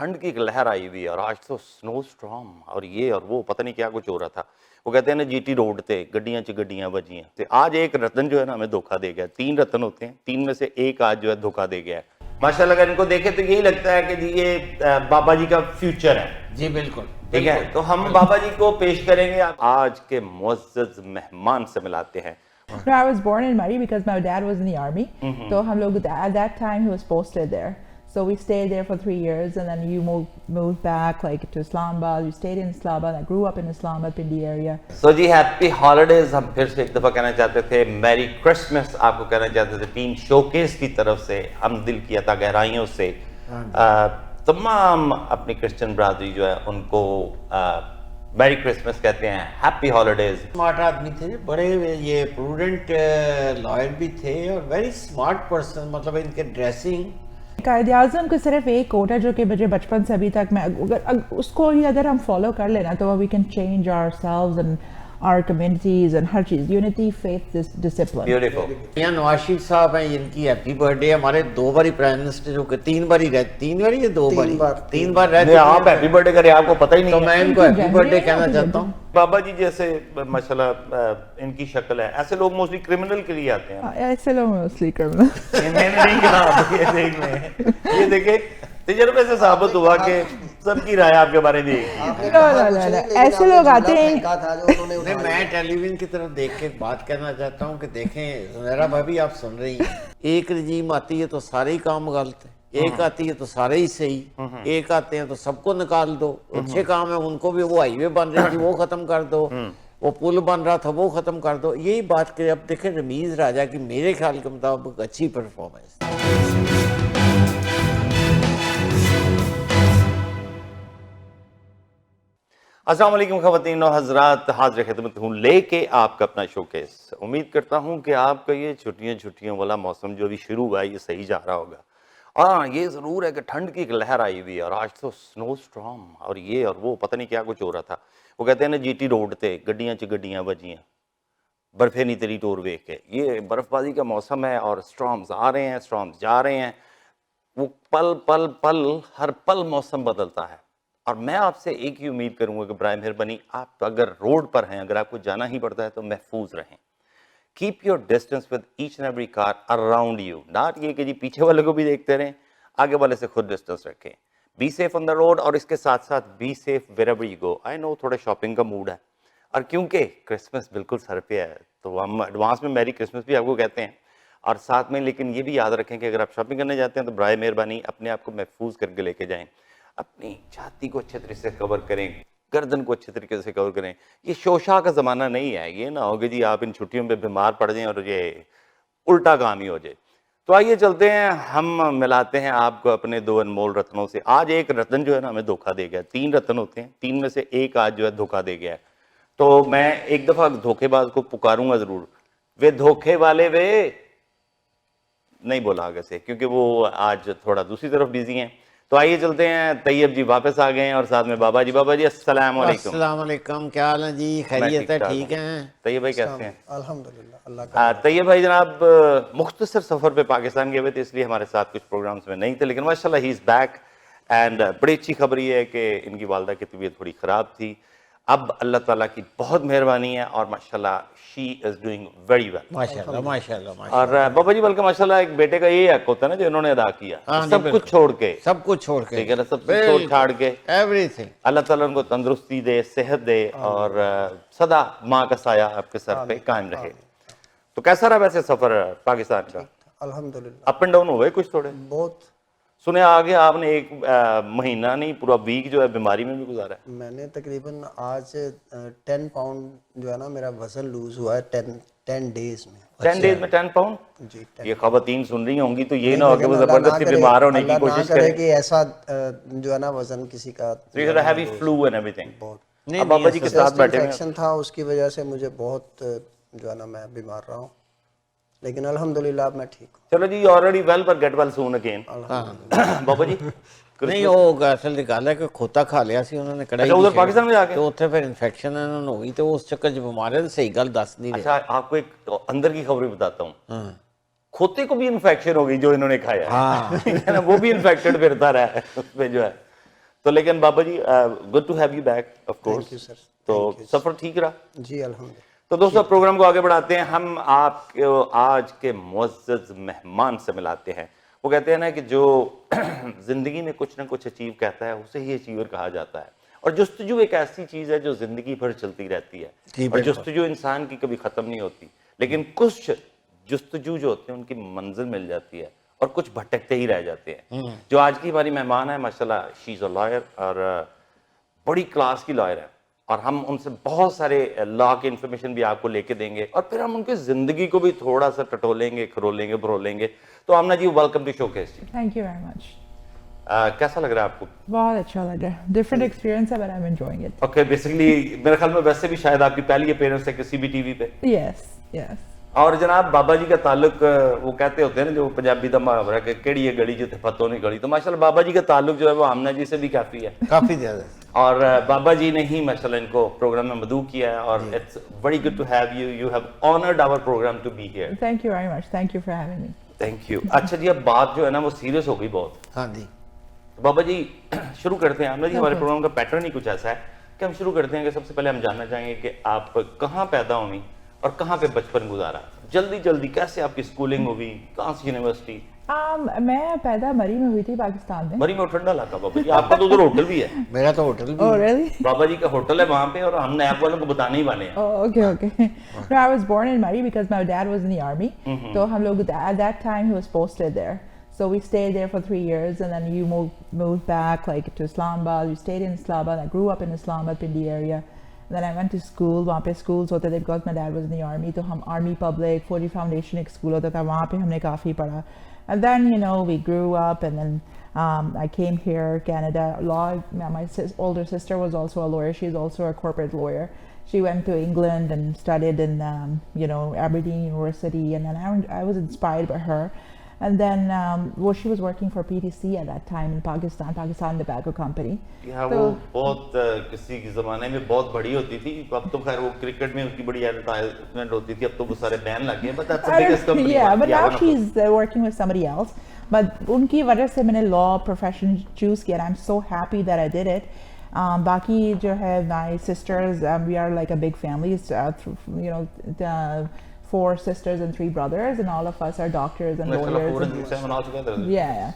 ٹھنڈ کی ایک لہر آئی ہوئی ہے اور آج تو سنو اسٹارم اور یہ اور وہ پتہ نہیں کیا کچھ ہو رہا تھا. وہ کہتے ہیں نا جی ٹی روڈ تے گڈیاں چ گڈیاں بجیاں. آج ایک رتن جو ہے نا ہمیں دھوکہ دے گیا. 3 رتن ہوتے ہیں, 3 میں سے ایک آج جو ہے دھوکہ دے گیا ہے. ماشاءاللہ اگر ان کو دیکھیں تو یہی لگتا ہے کہ جی یہ بابا جی کا فیوچر ہے. جی بالکل ٹھیک ہے, تو ہم بابا جی کو پیش کریں گے. آج کے معزز مہمان سے ملاتے ہیں. No, I was born in Mari because my dad was in the army. So hum log, at that time he was posted there. So we stayed there for 3 years and then you moved back like to Islamabad. You stayed in Islamabad. I grew up in Islamabad, Pindi area. So G happy holidays ہم پھر سے ایک دفعہ کہنا چاہتے تھے. میری Christmas آپ کو کہنا چاہتے تھے. ٹیم شوکیس کی طرف سے ہم دل کی عطا گہرائیوں سے تمام اپنی کرسچن برادری جو ہے ان کو میری کرسمس کہتے ہیں, ہیپی ہالیڈیز. اسمارٹ آدمی تھے, بڑے یہ پروڈنٹ لائر بھی تھے اور ویری اسمارٹ پرسن. مطلب ان کے ڈریسنگ قائد اعظم کا صرف ایک کوٹ ہے جو کہ مجھے بچپن سے ابھی تک میں اس کو ہی اگر ہم فالو کر لینا تو we can change our selves and our communities and ہر چیز. unity, faith, discipline. بیوٹیفل. یہاں نواز شریف صاحب ہیں, ان کی ہیپی برتھ ڈے. ہمارے 2 باری پرائم منسٹر جو کہ 3 باری رہتے, 3 باری یا 2 باری 3 بار رہتے. آپ ہیپی برتھ ڈے کریں, آپ کو پتہ ہی نہیں. تو میں ان کو ہیپی برتھ ڈے کہنا چاہتا ہوں. بابا جی جیسے ماشاءاللہ ان کی شکل ہے, ایسے لوگ موسٹلی کرمنل کے لیے آتے ہیں. ایسے لوگ موسٹلی کرمنل. میں نے نہیں کہا, یہ دیکھ لیں, یہ دیکھیں تجربے سے ثابت ہوا کہ سب کی رائے آپ کے بارے میں ایسے لوگ آتے ہیں. میں ٹیلی ویژن کی طرف دیکھ کے بات کرنا چاہتا ہوں کہ دیکھیں زنیرہ بھابی آپ سن رہی ہیں, ایک رجیم آتی ہے تو سارے ہی کام غلط ہے, ایک آتی ہے تو سارے ہی صحیح, ایک آتے ہیں تو سب کو نکال دو. اچھے کام ہیں ان کو بھی, وہ ہائی وے بن رہی تھی وہ ختم کر دو, وہ پل بن رہا تھا وہ ختم کر دو. یہی بات کرے. اب دیکھیں رمیز راجہ کی میرے خیال کے مطابق اچھی پرفارمنس. السلام علیکم خواتین و حضرات, حاضر خدمت ہوں لے کے آپ کا اپنا شوکیس. امید کرتا ہوں کہ آپ کا یہ چھٹیوں والا موسم جو ابھی شروع ہوا ہے یہ صحیح جا رہا ہوگا. ہاں یہ ضرور ہے کہ ٹھنڈ کی ایک لہر آئی ہوئی ہے اور آج تو سنو اسٹارم اور یہ اور وہ پتہ نہیں کیا کچھ ہو رہا تھا. وہ کہتے ہیں نا جی ٹی روڈ تے گڈیاں چ گڈیاں بجیاں, برفے نہیں تیری ٹور ویکھ کے. یہ برف بازی کا موسم ہے اور اسٹارمز آ رہے ہیں, اسٹارمز جا رہے ہیں. وہ پل ہر پل موسم بدلتا ہے. اور میں آپ سے ایک ہی امید کروں گا کہ برائے مہربانی آپ اگر روڈ پر ہیں, اگر آپ کو جانا ہی پڑتا ہے تو محفوظ رہیں. Keep your distance with each and every car around you. Not یہ کہ جی پیچھے والے کو بھی دیکھتے رہیں, آگے والے سے خود ڈسٹینس رکھیں. Be safe on the road اور اس کے ساتھ ساتھ be safe wherever you go. I know تھوڑا شاپنگ کا موڈ ہے اور کیونکہ کرسمس بالکل سر پہ ہے تو ہم ایڈوانس میں میری کرسمس بھی آپ کو کہتے ہیں. اور ساتھ میں لیکن یہ بھی یاد رکھیں کہ اگر آپ شاپنگ کرنے جاتے ہیں تو برائے مہربانی اپنے آپ کو محفوظ کر کے لے کے جائیں. اپنی چھاتی کو اچھے طریقے سے کور کریں, گردن کو اچھے طریقے سے کور کریں. یہ شوشا کا زمانہ نہیں ہے, یہ نہ ہو کہ جی آپ ان چھٹیوں پہ بیمار پڑ جائیں اور یہ الٹا کام ہی ہو جائے. تو آئیے چلتے ہیں, ہم ملاتے ہیں آپ کو اپنے 2 انمول رتنوں سے. آج ایک رتن جو ہے نا ہمیں دھوکہ دے گیا. 3 رتن ہوتے ہیں, 3 میں سے ایک آج جو ہے دھوکہ دے گیا ہے. تو میں ایک دفعہ دھوکے باز کو پکاروں گا ضرور. وے دھوکے والے وے, نہیں بولا آگے سے کیونکہ وہ آج تھوڑا دوسری طرف بیزی ہیں. تو آئیے چلتے ہیں. طیب جی واپس آ گئے ہیں اور ساتھ میں بابا جی. بابا جی السلام علیکم. السلام علیکم, کیا حال ہے جی؟ خیریت ہے؟ ٹھیک ہیں طیب بھائی, کیسے ہیں؟ الحمدللہ اللہ کا. طیب بھائی جناب مختصر سفر پہ پاکستان گئے ہوئے تھے اس لیے ہمارے ساتھ کچھ پروگرامز میں نہیں تھے, لیکن ماشاءاللہ ہی از بیک. اینڈ بڑی اچھی خبر یہ ہے کہ ان کی والدہ کی طبیعت تھوڑی خراب تھی. اب اللہ تعالیٰ کی بہت مہربانی ہے اور ماشاءاللہ شی از ڈوئنگ ویری ویل. ماشاءاللہ ماشاءاللہ. اور بابا جی بلکہ ماشاءاللہ ایک بیٹے کا یہی حق ہوتا ہے نا جو انہوں نے ادا کیا, سب کچھ چھوڑ کے, سب کچھ چھوڑ کے, ٹھیک ہے نا, سب کچھ چھوڑ چھاڑ کے ایوری تھنگ. اللہ تعالیٰ ان کو تندرستی دے, صحت دے اور سدا ماں کا سایہ آپ کے سر پہ قائم رہے. تو کیسا رہا ویسے سفر پاکستان کا؟ الحمدللہ اپ اینڈ ڈاؤن ہوئے کچھ تھوڑے بہت. سنے آگے آپ نے ایک مہینہ نہیں پورا ویک جو ہے بیماری میں بھی گزارا ہے. میں نے تقریباً آج 10 پاؤنڈ جو ہے نا میرا وزن لوز ہوا ہے 10 ڈیز میں. 10 ڈیز میں 10 پاؤنڈ؟ جی. یہ خواتین سن رہی ہوں گی تو یہ نہ ہو کہ وہ زبردستی بیمار ہونے کی کوشش کریں کہ ایسا جو ہے نا وزن کسی کا heavy flow and every thing. بہت اب بابا جی کے ساتھ بیٹھے ہیں, انفیکشن تھا اس کی وجہ سے مجھے بہت جو ہے نا میں بیمار رہا ہوں, لیکن الحمدللہ اب میں ٹھیک ہوں. چلو جی, آلریڈی ویل پر گیٹ ویل سون اگین. بابا جی نہیں وہ اصل گل ہے کہ کھوتا کھا لیا سی انہوں نے کڑائی ادھر پاکستان میں جا کے, تو اتنے پھر انفیکشن انہوں نے ہوئی تو اس چکر جو بیمار ہے صحیح گل دس نہیں رہے. اچھا آپ کو ایک اندر کی خبر بتاتا ہوں, کھوتے کو بھی انفیکشن ہو گئی جو انہوں نے کھایا ہے, وہ بھی انفیکٹڈ پھرتا رہا ہے اس پہ جو ہے. تو لیکن بابا جی good to have you back of course. Thank you, sir. تو Thank you. سفر ٹھیک رہا؟ جی الحمد للہ. تو دوستو پروگرام کو آگے بڑھاتے ہیں. ہم آپ کو آج کے معزز مہمان سے ملاتے ہیں. وہ کہتے ہیں نا کہ جو زندگی میں کچھ نہ کچھ اچیو کہتا ہے اسے ہی اچیور کہا جاتا ہے. اور جستجو ایک ایسی چیز ہے جو زندگی بھر چلتی رہتی ہے اور جستجو انسان کی کبھی ختم نہیں ہوتی. لیکن کچھ جستجو جو ہوتے ہیں ان کی منزل مل جاتی ہے اور کچھ بھٹکتے ہی رہ جاتے ہیں. جو آج کی ہماری مہمان ہے ماشاءاللہ شی از اے لائر اور بڑی کلاس کی لائر ہے اور ہم ان سے بہت سارے لا کی انفارمیشن بھی آپ کو لے کے دیں گے اور پھر ہم ان کی زندگی کو بھی تھوڑا سا ٹٹولیں گے کھرولیں گے برولیں گے. تو Amna ji welcome to showcase. Thank you very much. کیسا لگ رہا ہے آپ کو؟ بہت اچھا لگ رہا ہے. Different experience ہے but I'm enjoying it. Okay basically میرے خیال میں ویسے بھی شاید آپ کی پہلی اپیرنس ہے کسی بھی ٹی وی پہ. Yes, yes. اور جناب بابا جی کا تعلق وہ کہتے ہوتے ہیں نا جو پنجابی دا محاورہ کہ کیڑی ہے گلی جتے فتو نہیں گلی. تو ماشاءاللہ بابا جی کا تعلق جو ہے وہ آمنہ جی سے بھی کافی ہے, کافی زیادہ. اور بابا جی نے ہی ماشاءاللہ ان کو پروگرام میں مدعو کیا ہے اور it's very good to have you. You have honoured our program to be here. Thank you very much. Thank you for having me. Thank you. اچھا جی اب بات جو ہے نا وہ سیریس ہو گئی بہت. ہاں جی بابا جی شروع کرتے ہیں. آمنہ جی ہمارے پروگرام کا پیٹرن ہی کچھ ایسا ہے کہ ہم شروع کرتے ہیں کہ سب سے پہلے ہم جاننا چاہیں گے کہ آپ کہاں پیدا ہوئی اور کہاں پہ بچپن گزارا. جلدی جلدی کیسے آپ کی سکولنگ ہوئی, کہاں سے یونیورسٹی؟ میں پیدا مری میں ہوئی تھی پاکستان میں. مری میں ٹھنڈا علاقہ بابا جی. آپ کا تو ادھر ہوٹل بھی ہے. میرا تو ہوٹل بھی Oh ہے. really? بابا جی کا ہوٹل ہے وہاں پہ اور ہم نیب والوں کو بتانے ہی والے ہیں. Oh, okay, okay. No, I was born in Mari because my dad was in the army. So hum log at that time he was posted there. So we stayed there for 3 years and then you moved back like to Islamabad. We stayed in Islamabad. I grew up in Islamabad, Pindi area. And then I went to school. وہاں پہ schools ہوتے تھے because my dad was in the army. تو ہم army public 40 foundation ایک school ہوتا تھا وہاں پہ ہم نے کافی پڑھا. And then you know we grew up and then I came here Canada. Law. My older sister was also a lawyer. She's also a corporate lawyer. She went to England and studied in Aberdeen University. And then I was inspired by her. And then she was working for PTC at that time in Pakistan Tobacco Company. ہاں وہ بہت کسی زمانے میں بہت بڑی ہوتی تھی. اب تو خیر وہ کرکٹ میں ان کی بڑی ایڈورٹائزمنٹ ہوتی تھی. اب تو وہ سارے بین لگ گئے. But that's the biggest company. Yeah, but now she's working with somebody else. But ان کی وجہ سے میں نے law profession choose کیا. I'm so happy that I did it. باقی جو ہے my sisters, we are like a big family. The 4 sisters and 3 brothers and all of us are doctors and lawyers. Yeah.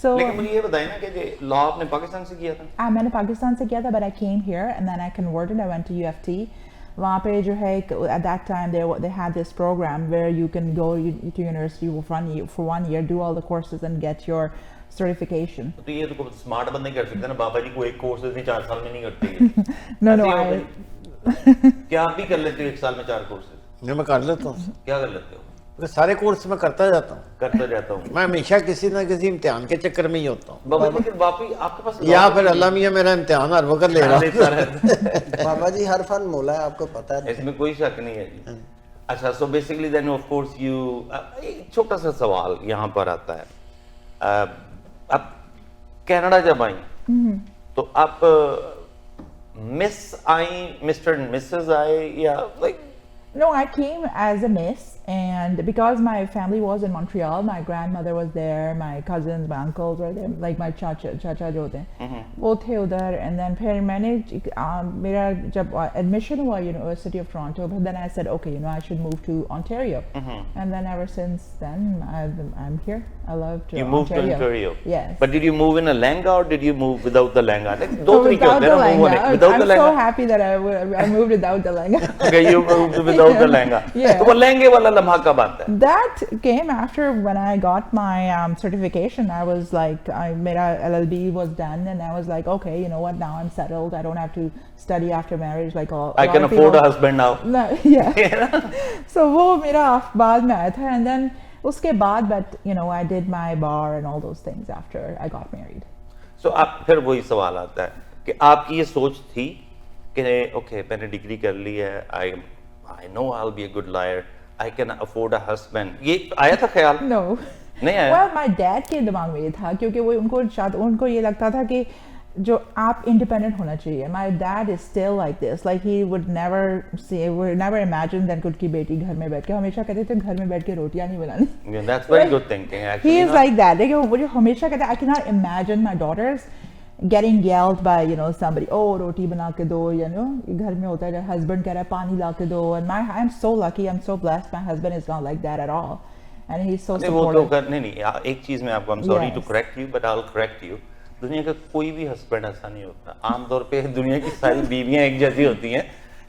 So لیکن مجھے یہ بتائیں نا کہ لا آپ نے پاکستان سے کیا تھا؟ میں نے پاکستان سے کیا تھا but I came here and then I converted. I went to UFT. وہاں پہ جو ہے at that time they had this program where you can go to university for 1 year, do all the courses and get your certification. تو یہ تو smart بندے کر سکتے ہیں نا. بابا جی کو ایک کورس اتنی 4 سال میں نہیں کرتے. No, کیا آپ بھی کر لیتے ہو 1 سال میں 4 کورسز؟ میں کر لیتا ہوں. کیا کر لیتے ہو؟ سارے کورس میں کرتا جاتا ہوں. کرتا جاتا ہوں. میں ہمیشہ کسی نہ کسی امتحان کے چکر میں ہی ہوتا ہوں. بابا لیکن واقعی آپ کے پاس یا پھر اللہ میاں میرا امتحان ہر وقت لے رہا ہے. بابا جی ہر فن مولا ہے آپ کو پتا ہے. اس میں کوئی شک نہیں ہے جی. اچھا so basically then of course you ایک چھوٹا سا سوال یہاں پر آتا ہے. آپ کینیڈا جب آئیں تو آپ مس آئیں مسٹر اینڈ مسز آئے یا like? No, I came as a miss, and because my family was in Montreal, my grandmother was there, my cousins, my uncles were there, like my chacha jo hote hain, wo the udhar. And then phir maine mera jab admission hua University of Toronto, but then I said okay, I should move to Ontario. And then ever since then I'm here. I love to You moved to Ontario. Yes. But did you move in a lehenga or did you move without the lehenga? Like do tarike hote hain na move hone. Without the lehenga. I'm so happy that I moved without the lehenga. Okay, you moved without the lehenga. Yeah. تو وہ لہنگے والا لمحہ کب آتا ہے؟ That came after when I got my certification. I was like, mera LLB was done and I was like, okay, you know what, now I'm settled. I don't have to study after marriage like all. I can afford a husband now. No, yeah. So وہ میرا بعد میں آیا تھا and then اس کے بعد but I did my bar and all those things after I got married. So اب پھر وہی سوال آتا ہے کہ آپ کی یہ سوچ تھی کہ اوکے میں نے ڈگری کر لی ہے, I know I'll be a good liar, I can afford a husband. یہ آیا تھا خیال؟ No. نہیں آیا. Well, my dad کے دماغ میں یہ تھا کیونکہ وہ ان کو یہ لگتا تھا کہ جو آپ انڈیپینڈنٹ ہونا چاہیے. My dad is still like this, like he would never imagine that خود کی بیٹی گھر میں بیٹھ کے, ہمیشہ کہتے تھے گھر میں بیٹھ کے روٹیاں نہیں بنانی. That's very good thinking actually. He is like that. He ہمیشہ کہتے ہیں I cannot imagine my daughters getting yelled by, you know, somebody, oh, roti bana ke do, you know, ghar mein hota hai, husband keh raha hai pani la ke do, and I'm so lucky, I'm so blessed, my husband is not like that at all, and he's so supportive. نہیں ایک چیز میں آپ کو I'm sorry to Yes. correct you but I'll correct you. دنیا کا کوئی بھی ہسبینڈ ایسا نہیں ہوتا. عام طور پہ دنیا کی ساری بیویاں ایک جیسی ہوتی ہیں.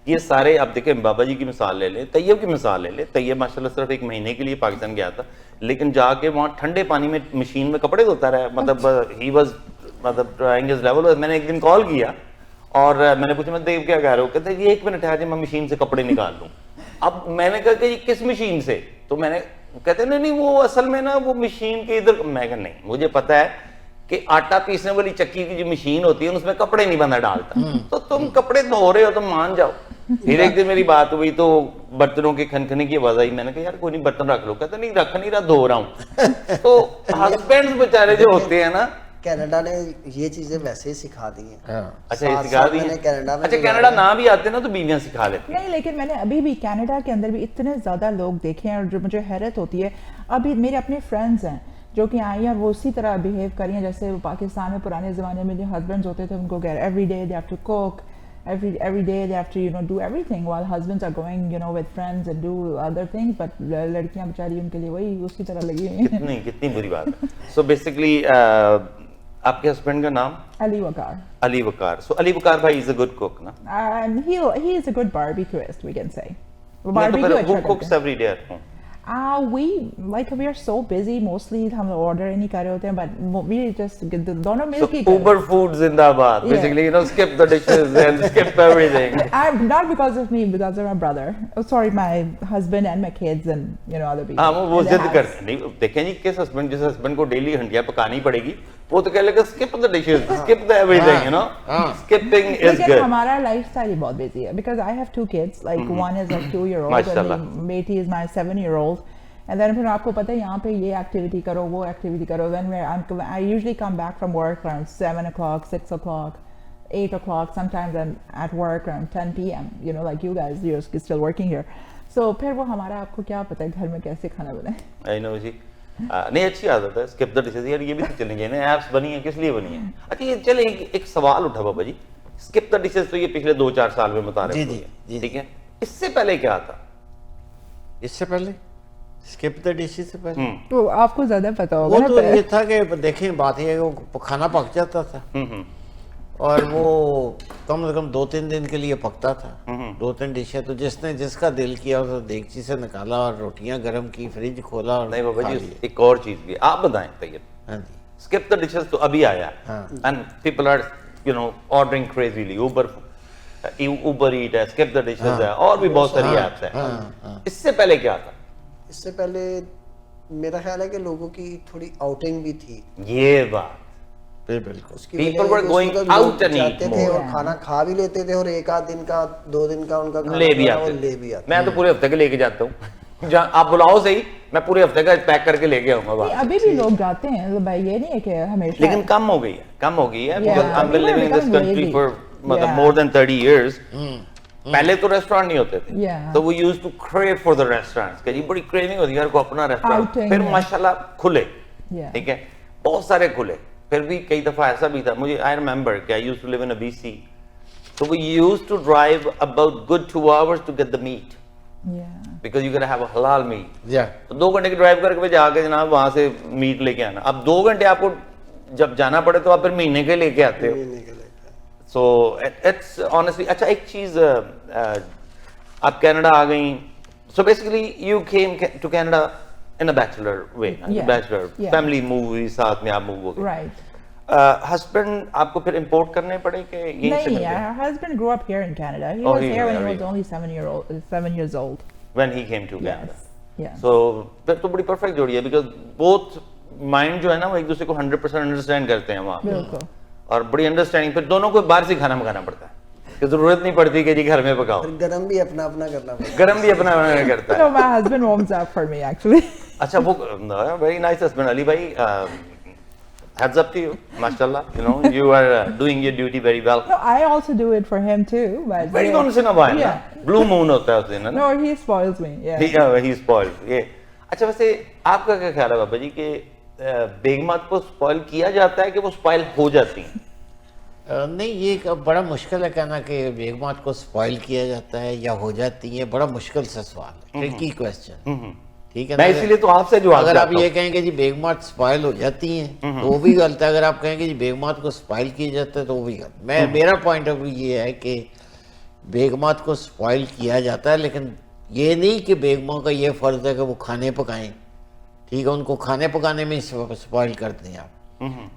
یہ سارے اب دیکھیں بابا جی کی مثال لے لیں, طیب کی مثال لے لیں. طیب ماشاء اللہ صرف ایک مہینے کے لیے پاکستان گیا تھا, لیکن جا کے وہاں ٹھنڈے پانی میں مشین میں کپڑے دھوتا رہا. مطلب ہی واز مطلب ٹرائنگ ہز لیول. میں نے ایک دن کال کیا اور میں نے پوچھا میں دیو کیا کہہ رہے ہو, کہتے یہ 1 منٹ ہے جی میں مشین سے کپڑے نکال لوں. اب میں نے کہا کہ یہ کس مشین سے, تو میں نے کہتے نہیں وہ اصل میں نا وہ مشین کے ادھر. میں کہا نہیں مجھے پتا ہے کہ آٹا پیسنے والی چکی کی جو مشین ہوتی ہے اس میں کپڑے نہیں بندہ ڈالتا, تو تم کپڑے دھو رہے ہو تو مان جاؤ. پھر ایک دن میری بات ہوئی تو برتنوں کے کھنکھنے کی آواز آئی. میں نے کہا یار کوئی نہیں برتن رکھ لو. کہتے نہیں رکھ نہیں رہا, دھو رہا ہوں. تو ہسبینڈز بیچارے جو ہوتے ہیں نا, کینیڈا نے یہ چیزیں ویسے ہی سکھا دی ہیں. اچھا یہ سکھا دی ہیں. اچھا کینیڈا نہ بھی آتے نا تو بیویاں سکھا لیتی ہیں. نہیں لیکن میں نے ابھی بھی کینیڈا کے اندر بھی اتنے زیادہ لوگ دیکھے ہیں, اور جو مجھے حیرت ہوتی ہے, ابھی میرے اپنے فرینڈز ہیں جو کہ آئی ہیں, وہ اسی طرح بیہیو کری ہیں جیسے وہ پاکستان میں پرانے زمانے میں جو ہسبینڈز ہوتے تھے ان کو every day they have to cook, every day they have to, you know, do everything while husbands are going, you know, with friends and do other things, but لڑکیاں بیچاری ان کے لیے وہی اسی طرح لگی ہوئی ہیں. کتنی بری بات ہے. سو بیسیکلی آپ کے ہسبینڈ کا نام علی وقار. علی وقار. سو علی وقار بھائی از اے گڈ کوک نا. And he is a good barbecuist, we can say. Who cooks every day at home? We are so busy, mostly ہم order نہیں کر رہے ہوتے ہیں, but we just دونوں مل کے Uber food زندہ-باد. Basically, you know, skip the dishes and skip everything. Not because of me, because of my brother. Oh, sorry, my husband and my kids and, you know, other people. وہ ضد کرتے ہیں. نہیں دیکھیں جی کس husband, جس husband کو daily ہنڈیاں پکانی پڑے گی وہ تو کہہ لے گا skip the dishes, skip the everything, you know. Skipping is good. لیکن ہمارا لائف اسٹائل ہی بہت بزی ہے, because I have 2 kids, like one is like 2-year-old and بیٹی is my 7-year-old. And then پھر آپ کو پتہ ہے یہاں پہ یہ ایکٹیویٹی کرو وہ ایکٹیویٹی کرو. When I usually come back from work around 7 o'clock, 6 o'clock, 8 o'clock. Sometimes I'm at work around 10 p.m. You know, like you guys, you're still working here. So پھر وہ ہمارا آپ کو کیا پتہ ہے گھر میں کیسے کھانا بنائے. I know جی. نہیں اچھی عادت ہے skip the dishes. یار یہ بھی تو چلیں گے نا, ایپس بنی ہیں کس لیے بنی ہیں. اچھا یہ چلیں ایک سوال اٹھا بابا جی, skip the dishes تو یہ پچھلے 2-4 سال میں متعارف ہوئی ہے, ٹھیک ہے. اس سے پہلے کیا تھا؟ اس سے پہلے اسکپ دا ڈشز سے پہلے تو آپ کو زیادہ پتا ہوگا. وہ تو یہ تھا کہ دیکھیں بات یہ ہے کہ وہ کھانا پک جاتا تھا اور وہ کم از کم 2-3 دن کے لیے پکتا تھا. 2-3 ڈشیں تو جس نے جس کا دل کیا اسے دیگچی سے نکالا اور روٹیاں گرم کی, فریج کھولا اور نہیں بابا جی ایک اور چیز بھی آپ بتائیں. طیب ہاں جی skip the dishes تو ابھی آیا and people are, you know, ordering crazily. Uber Eat ہے, skip the dishes ہے, اور بھی بہت ساری ایپس ہیں. اس سے پہلے کیا تھا؟ اس سے پہلے میرا خیال ہے کہ لوگوں کی تھوڑی آؤٹنگ بھی تھی. یہ بات بالکل people were going out and eat more. اور کھانا کھا بھی لیتے تھے, اور 1-8 دن کا 2 دن کا ان کا کھانا لے بھی آتے. میں تو پورے ہفتے کے لے کے جاتا ہوں, جہاں آپ بلاؤ صحیح, میں پورے ہفتے کا پیک کر کے لے کے آؤں گا. ابھی بھی لوگ جاتے ہیں بھائی, یہ نہیں ہے کہ ہمیشہ, لیکن کم ہو گئی ہے because I've been living in this country for more than 30 years. پہلے تو ریسٹورینٹ نہیں ہوتے تھے, تو we used to crave for the restaurants, کہ جی بڑی craving ہوتی ہے ہر کو اپنا ریسٹورینٹ. پھر ماشاءاللہ کھلے, ٹھیک ہے, بہت سارے کھلے. پھر بھی کئی دفعہ ایسا بھی تھا, مجھے I remember کہ I used to live in a BC, so we used to drive about good 2 hours to get the meat, because you gotta have a halal meat. تو 2 گھنٹے کی ڈرائیو کر کے جا کے جناب وہاں سے میٹ لے کے آنا. اب 2 گھنٹے آپ کو جب جانا پڑے تو آپ پھر مہینے کے لے کے آتے ہو. So it's honestly, اچھا ایک چیز, آپ کینیڈا آ گئیں. So basically you came to Canada in a bachelor way, bachelor family movie ساتھ میں آپ موو ہو گئے. right. ہسبینڈ آپ کو پھر امپورٹ کرنے پڑے کہ یہیں سے نہیں, our husband grew up here in Canada. He was here when he was only 7 years old. when he came to Canada. Yes. So پھر تو بڑی پرفیکٹ جوڑی ہے, because both mind جو ہے نا وہ ایک دوسرے کو 100% انڈرسٹینڈ کرتے ہیں وہاں, بالکل, اور بڑی انڈرسٹینڈنگ. پھر دونوں کو باہر سے کھانا پکانا پڑتا ہے, کہ ضرورت نہیں پڑتی کہ جی گھر میں پکاؤ. گرم بھی اپنا اپنا کرنا پڑتا ہے. گرم بھی اپنا اپنا کرتا ہے. no, my husband warms up for me actually. اچھا وہ ویری نائس ہسبینڈ. علی بھائی heads up to you, mashallah, you know, you are doing your duty very well. No, I also do it for him too, but very once in a while. Blue moon ہوتا ہے اس دن, no, he spoils me. he spoils. اچھا ویسے آپ کا کیا خیال ہے بابا جی کہ بیگمات کو اسپوائل کیا جاتا ہے کہ وہ اسپوائل ہو جاتی ہیں؟ نہیں یہ ایک بڑا مشکل ہے کہنا کہ بیگمات کو سپوائل کیا جاتا ہے یا ہو جاتی ہیں، بڑا مشکل سے سوال ہے، ٹرکی کویسچن، ٹھیک ہے میں نا. اسی لیے تو آپ سے جواب اگر آپ چاہتا یہ کہیں کہ جی بیگمات سپوائل ہو جاتی ہیں تو وہ بھی غلط ہے. اگر آپ کہیں کہ جی بیگمات کو سپوائل کیا جاتا ہے تو وہ بھی غلط. میرا پوائنٹ آف ویو یہ ہے کہ بیگمات کو سپوائل کیا جاتا ہے، لیکن یہ نہیں کہ بیگموں کا یہ فرض ہے کہ وہ کھانے پکائیں، ٹھیک ہے، ان کو کھانے پکانے میں سپوائل کرتے ہیں آپ.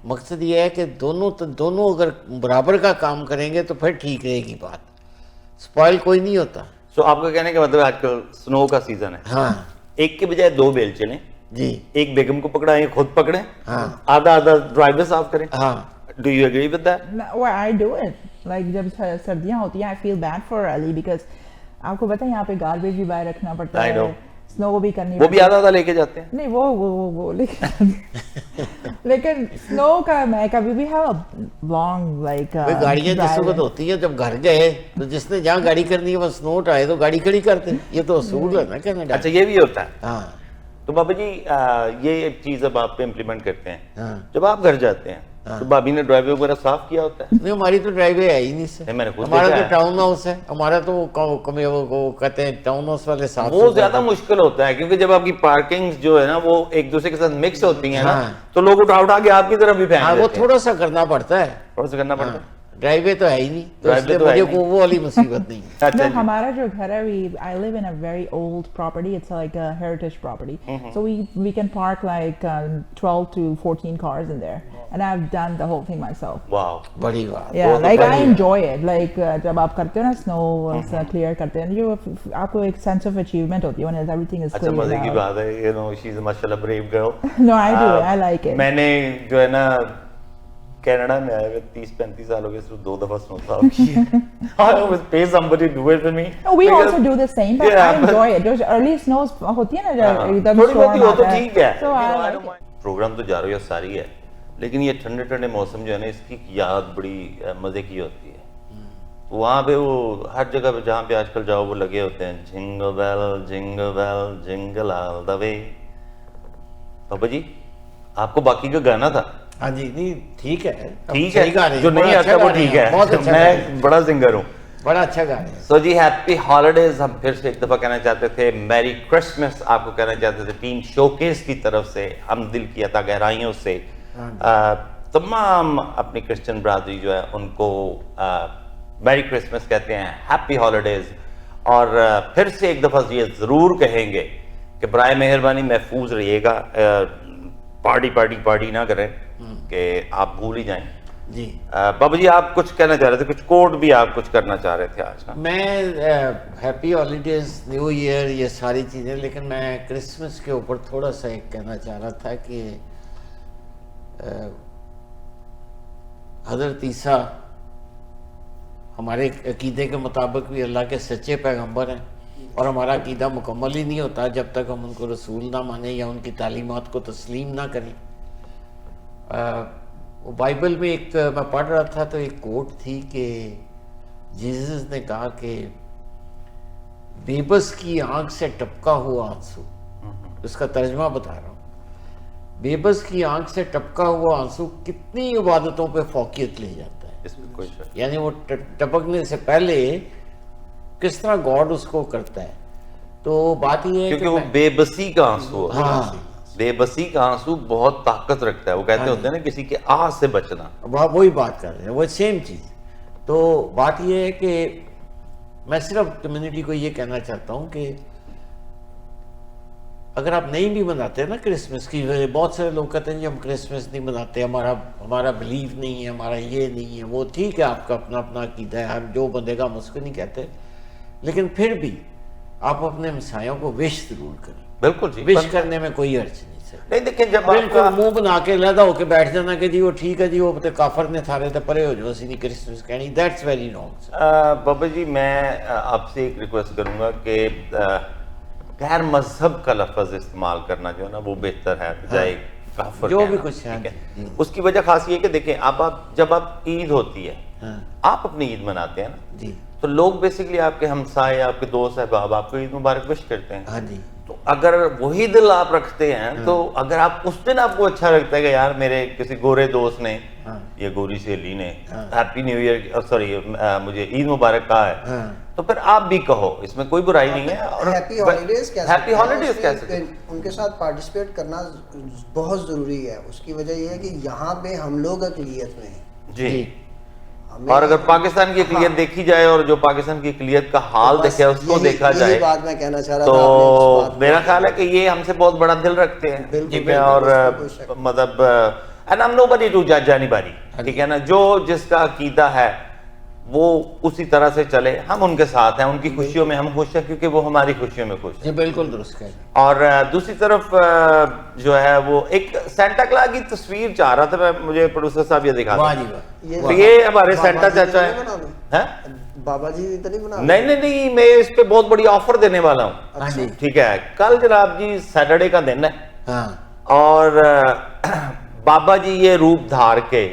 مقصد یہ ہے کہ دونوں اگر برابر کا کام کریں گے تو پھر ٹھیک رہے گی بات. سپوائل کوئی نہیں ہوتا. سو آپ کا کہنے کا مطلب آج کل سنو کا سیزن ہے، ہاں ایک کے بجائے دو بیل چلیں، جی ایک بیگم کو پکڑائیں ایک خود پکڑیں، ہاں آدھا آدھا ڈرائیور صاف کریں. ہاں do you agree with that? Well, I do it. Like جب سردیاں ہوتی ہیں I feel bad for Ali because آپ کو پتہ ہے یہاں پہ گاربیج بھی باہر رکھنا پڑتا I ہے، know. سنو بھی کرنی وہ بھی آدھا آدھا لے کے جاتے ہیں. نہیں وہ لیکن سنو کا میں کبھی بھی لانگ لائک گاڑیاں جس وقت ہوتی ہیں جب گھر گئے تو جس نے جہاں گاڑی کرنی ہے بس نوٹ آئے تو گاڑی کھڑی کرتے. یہ تو اصول ہے نا کینیڈا. اچھا یہ بھی ہوتا ہے. ہاں تو بابا جی یہ ایک چیز اب آپ پہ امپلیمنٹ کرتے ہیں، ہاں جب آپ گھر جاتے ہیں تو بھابھی نے ڈرائیو وغیرہ صاف کیا ہوتا ہے؟ نہیں ہماری تو ڈرائیو وے ہے ہی نہیں سے. نہیں، میں نے خود ہمارا دیکھا تو ہے. ٹاؤن ہاؤس ہے. ہمارا تو وہ کہتے ہیں ٹاؤن ہاؤس والے صاف وہ زیادہ مشکل ہوتا ہے کیونکہ جب آپ کی پارکنگ جو ہے نا وہ ایک دوسرے کے ساتھ مکس ہوتی ہیں نا ہاں. تو لوگ اٹھا کے آپ کی طرف بھی ہاں پھینک وہ دیتے ہیں. تھوڑا سا کرنا پڑتا ہے. تھوڑا سا کرنا پڑتا ہے. ڈرائیو وے تو ہے ہی نہیں تو اس Driveway لیے تو ہے ہی مجھے نہیں. وہ والی مصیبت نہیں. اچھا No, جی. ہمارا جو گھر ہے I live in a very old property. It's like a heritage property. So we can park like 12 to 14 cars in there. And I've done the whole thing myself. واو. بڑی بات. Yeah, وہ تو like I بڑی ہے. enjoy it. Like جب آپ کرتے ہو نا snow clear کرتے ہیں جو آپ کو ایک sense of achievement ہوتی ہے when everything is اچھا مزے کی cleared out. بات ہے. You know, she's a mashallah brave girl. No, I do it. I like it. میں نے جو ہے نا کینیڈا میں آئے ہوئے 30-35 سال ہو گئے صرف 2 دفعہ سنو صاف کی ہے. I always pay somebody to do it for me. No, we also do the same, but I enjoy it. جو early snows ہوتی ہے نا جب ایک دم تھوڑی بہت storm ہو تو آتا ہے. ٹھیک ہے. So I like it. Program تو جا رہی ہے ساری ہے لیکن یہ ٹھنڈے ٹھنڈے موسم جو ہے نا اس کی یاد بڑی مزے کی ہوتی ہے. وہاں پہ وہ ہر جگہ پہ جہاں پہ آج کل جاؤ وہ لگے ہوتے ہیں جنگل بیل جنگل آل دا وے. بابا جی آپ کو باقی کا گانا تھا؟ ہاں جی نہیں ٹھیک ہے. ٹھیک ہے جو نہیں آتا وہ ٹھیک ہے. بہت اچھا میں بڑا سنگر ہوں. بڑا اچھا گانا ہے. سو جی ہیپی ہالیڈیز. ہم پھر سے ایک دفعہ کہنا چاہتے تھے میری کرسمس آپ کو کہنا چاہتے تھے ٹیم شوکیس کی طرف سے. ہم دل کی عطا گہرائیوں سے تمام اپنی کرسچن برادری جو ہے ان کو میری کرسمس کہتے ہیں, ہیپی ہالیڈیز. اور پھر سے ایک دفعہ یہ ضرور کہیں گے کہ برائے مہربانی محفوظ رہیے گا, پارٹی نہ کریں کہ آپ بھول ہی جائیں. جی بابا جی آپ کچھ کہنا چاہ رہے تھے, کچھ کوٹ بھی آپ کچھ کرنا چاہ رہے تھے آج نا. میں ہیپی ہالیڈیز, نیو ایئر, یہ ساری چیزیں, لیکن میں کرسمس کے اوپر تھوڑا سا ایک کہنا چاہ رہا تھا کہ حضرت عیسیٰ ہمارے عقیدے کے مطابق بھی اللہ کے سچے پیغمبر ہیں, اور ہمارا عقیدہ مکمل ہی نہیں ہوتا جب تک ہم ان کو رسول نہ مانیں یا ان کی تعلیمات کو تسلیم نہ کریں. بائبل میں ایک میں پڑھ رہا تھا تو ایک کوٹ تھی کہ جیزس نے کہا کہ بے بس کی آنکھ سے ٹپکا ہوا آنسو, اس کا ترجمہ بتا رہا ہوں, بے بس کی آنکھ سے ٹپکا ہوا آنسو کتنی عبادتوں پہ فوقیت لے جاتا ہے. اس میں کوئی شک, یعنی وہ ٹپکنے سے پہلے کس طرح گاڈ اس کو کرتا ہے. تو بات یہ ہے کیونکہ وہ بے بسی کا آنسو ہے. ہاں بے بسی کا آنسو بہت طاقت رکھتا ہے. وہ کہتے ہوتے ہیں نا کسی کے آہ سے بچنا, وہی بات کر رہے ہیں, وہ سیم چیز. تو بات یہ ہے کہ میں صرف کمیونٹی کو یہ کہنا چاہتا ہوں کہ اگر آپ نہیں بھی مناتے نا کرسمس کی, بہت سارے لوگ کہتے ہیں جی ہم کرسمس نہیں مناتے, ہمارا بلیف نہیں ہے, ہمارا یہ نہیں ہے وہ, ٹھیک ہے آپ کا اپنا اپنا عقیدہ ہے, ہر جو بندے کا ہم اس کو نہیں کہتے, لیکن پھر بھی آپ اپنے ہمسایوں کو وش ضرور کریں. بالکل جی, وش کرنے میں کوئی حرج نہیں سر. نہیں دیکھیں جب آپ بالکل منہ بنا کے علیحدہ ہو کے بیٹھ جانا کہ جی وہ ٹھیک ہے جی وہ کافر نے تھارے تھے پرے ہو جو اسی نہیں کرسمس کہنی, دیٹس ویری رانگ. بابا جی میں آپ سے ایک ریکویسٹ کروں گا کہ غیر مذہب کا لفظ استعمال کرنا جو ہے نا وہ بہتر ہے بجائے کافر جو کہنا. بھی کچھ ہے. اس کی وجہ خاص یہ کہ دیکھیں اب جب آپ عید ہوتی ہے, آپ اپنی عید مناتے ہیں نا, جی تو لوگ بیسیکلی آپ کے ہمسائے, آپ کے دوست احباب آپ کو عید مبارک وش کرتے ہیں. ہاں جی. تو اگر وہی دل آپ رکھتے ہیں تو اگر آپ اس دن آپ کو اچھا لگتا ہے کہ یار میرے کسی گورے دوست نے یا گوری سہیلی نے ہیپی نیو ایئر سوری مجھے عید مبارک کہا ہے تو پھر آپ بھی کہو, اس میں کوئی برائی نہیں ہے. اور ہیپی ہالیڈیز ہیپی ہالیڈیز کہہ سکتے ہیں. ان کے ساتھ پارٹیسپیٹ کرنا بہت ضروری ہے. اس کی وجہ یہ ہے کہ یہاں پہ ہم لوگ اقلیت میں ہیں جی, اور اگر پاکستان کی اقلیت دیکھی جائے اور جو پاکستان کی اقلیت کا حال دیکھے اس کو دیکھا جائے, یہی بات میں کہنا چاہ رہا تھا. تو میرا خیال ہے کہ یہ ہم سے بہت بڑا دل رکھتے ہیں. ٹھیک ہے, اور مطلب and I'm nobody to judge anybody, ٹھیک ہے نا, جو جس کا عقیدہ ہے وہ اسی طرح سے چلے. ہم ان کے ساتھ ہیں, ان کی خوشیوں میں ہم خوش ہیں کیونکہ وہ ہماری خوشیوں میں خوش ہیں. بالکل درست ہے. اور دوسری طرف جو ہے وہ ایک سینٹا کلاس کی تصویر چاہ رہا تھا میں, مجھے پروڈیوسر صاحب یہ دکھا دیں. تو یہ ہمارے سینٹا چاچا ہے. بابا جی تو نہیں بنا؟ نہیں, میں اس پہ بہت بڑی آفر دینے والا ہوں. ٹھیک ہے, کل جناب جی سیٹرڈے کا دن ہے اور بابا جی یہ روپ دھار کے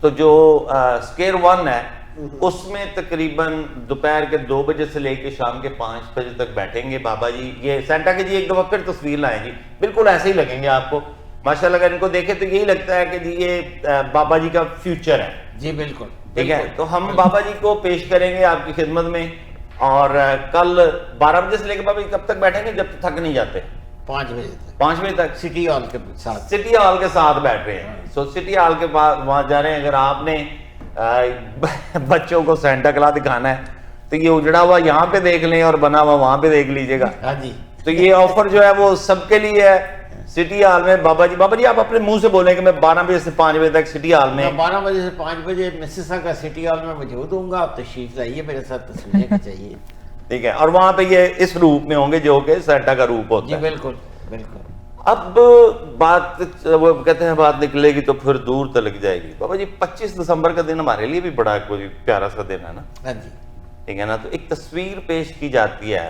تو جو سکیئر 1 ہے اس میں تقریباً دوپہر کے 2 بجے سے لے کے شام کے 5 بجے تک بیٹھیں گے بابا جی. یہ سینٹا کے جی ایک دفعہ پھر تصویر لائیں جی, بالکل ایسے ہی لگیں گے آپ کو ماشاءاللہ. اگر ان کو دیکھیں تو یہی لگتا ہے کہ جی یہ بابا جی کا فیوچر ہے. جی بالکل, ٹھیک ہے. تو ہم بابا جی کو پیش کریں گے آپ کی خدمت میں, اور کل 12 بجے سے لے کے بابا جی کب تک بیٹھیں گے جب تک نہیں جاتے. 5 بجے تک. 5 بجے تک سٹی ہال کے ساتھ, سٹی ہال کے ساتھ بیٹھ رہے ہیں. سو سٹی ہال کے بعد وہاں جا رہے ہیں. اگر آپ نے بچوں کو سینٹا کلاس دکھانا ہے تو یہ اجڑا ہوا یہاں پہ دیکھ لیں اور بنا ہوا وہاں پہ دیکھ لیجئے گا. ہاں جی. تو یہ آفر جو ہے وہ سب کے لیے ہے. سٹی ہال میں بابا جی آپ اپنے منہ سے بولیں کہ میں 12 بجے سے 5 بجے تک سٹی ہال میں 12 بجے سے 5 بجے مسیسا کا سٹی ہال میں موجود ہوں گا. آپ تشریف لائیے میرے ساتھ تصویریں کھینچائیے. ٹھیک ہے, اور وہاں پہ یہ اس روپ میں ہوں گے جو کہ سینٹا کا روپ ہوتا ہے. جی بالکل بالکل. اب بات وہ کہتے ہیں بات نکلے گی تو پھر دور تلک جائے گی. بابا جی 25 دسمبر کا دن ہمارے لیے بھی بڑا کوئی پیارا سا دن ہے نا. ہاں جی. ٹھیک ہے نا, تو ایک تصویر پیش کی جاتی ہے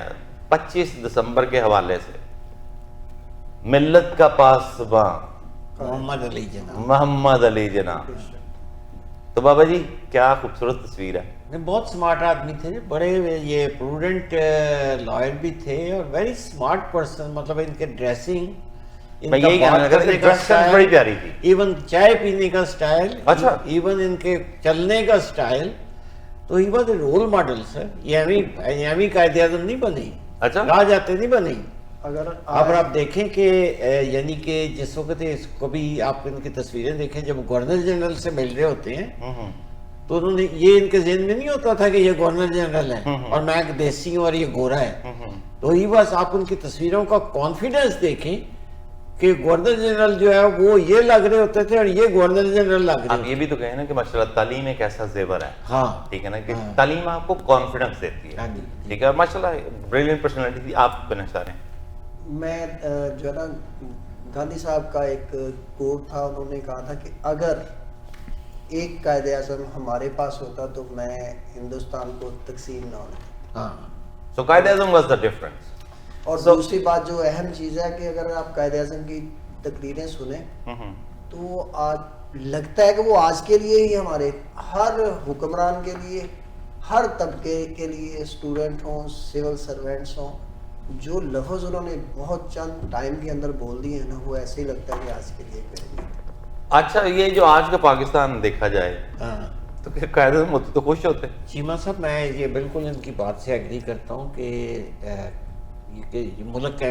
25 دسمبر کے حوالے سے. ملت کا پاسباں محمد علی جناب. تو بابا جی کیا خوبصورت تصویر ہے. بہت سمارٹ آدمی تھے, بڑے یہ پروڈنٹ لائر بھی تھے اور ویری اسمارٹ پرسن. مطلب ان کے ڈریسنگ, میں یہی کہنا چاہتا ہوں, ڈریس سینس بڑی پیاری تھی. ایون چائے پینے کا سٹائل, اچھا, ایون ان کے چلنے کا سٹائل. تو he was a role model sir. یہ ہمیں قائد اعظم نہیں بنے, اچھا راہ جاتے نہیں بنے. اگر آپ دیکھیں کہ یعنی کہ جس وقت اس کو بھی آپ ان کی تصویریں دیکھیں, جب گورنر جنرل سے مل رہے ہوتے ہیں تو انہوں نے یہ ان کے ذہن میں نہیں ہوتا تھا کہ یہ گورنر جنرل ہے اور میں ایک دیسی ہوں اور یہ گورا ہے. تو ہی بس آپ ان کی تصویروں کا کانفیڈنس دیکھیں کہ گورنر جنرل جو ہے وہ یہ لگ رہے ہوتے تھے اور یہ گورنر جنرل لگ رہے. آپ یہ بھی تو کہیں نا کہ ماشاءاللہ تعلیم ایک ایسا زیور ہے. ہاں ٹھیک ہے نا, کہ تعلیم آپ کو کانفیڈنس دیتی ہے. ٹھیک ہے, ماشاءاللہ بریلینٹ پرسنالٹی تھی. آپ کہنا چاہ رہے ہیں. میں جو ہے نا گاندھی صاحب کا ایک کوٹ تھا, انہوں نے کہا تھا کہ اگر ایک قائد اعظم ہمارے پاس ہوتا تو میں ہندوستان کو تقسیم نہ ہونے. سو Quaid Azam was the difference. اور دوسری بات جو اہم چیز ہے کہ اگر آپ قائد اعظم کی تقریریں سنیں تو آج لگتا ہے کہ وہ آج کے لیے ہی ہمارے ہر حکمران کے لیے, ہر طبقے کے لیے, اسٹوڈنٹ ہوں, سول سروینٹس ہوں, جو لفظ انہوں نے بہت چند ٹائم کے اندر بول دیے ہیں نا, وہ ایسے ہی لگتا ہے کہ آج کے لیے کہیں گے. اچھا, یہ جو آج کا پاکستان دیکھا جائے تو پھر قائد اعظم ہوتے تو خوش ہوتے. چیمہ صاحب میں یہ بالکل ان کی بات سے ایگری کرتا ہوں کہ ملک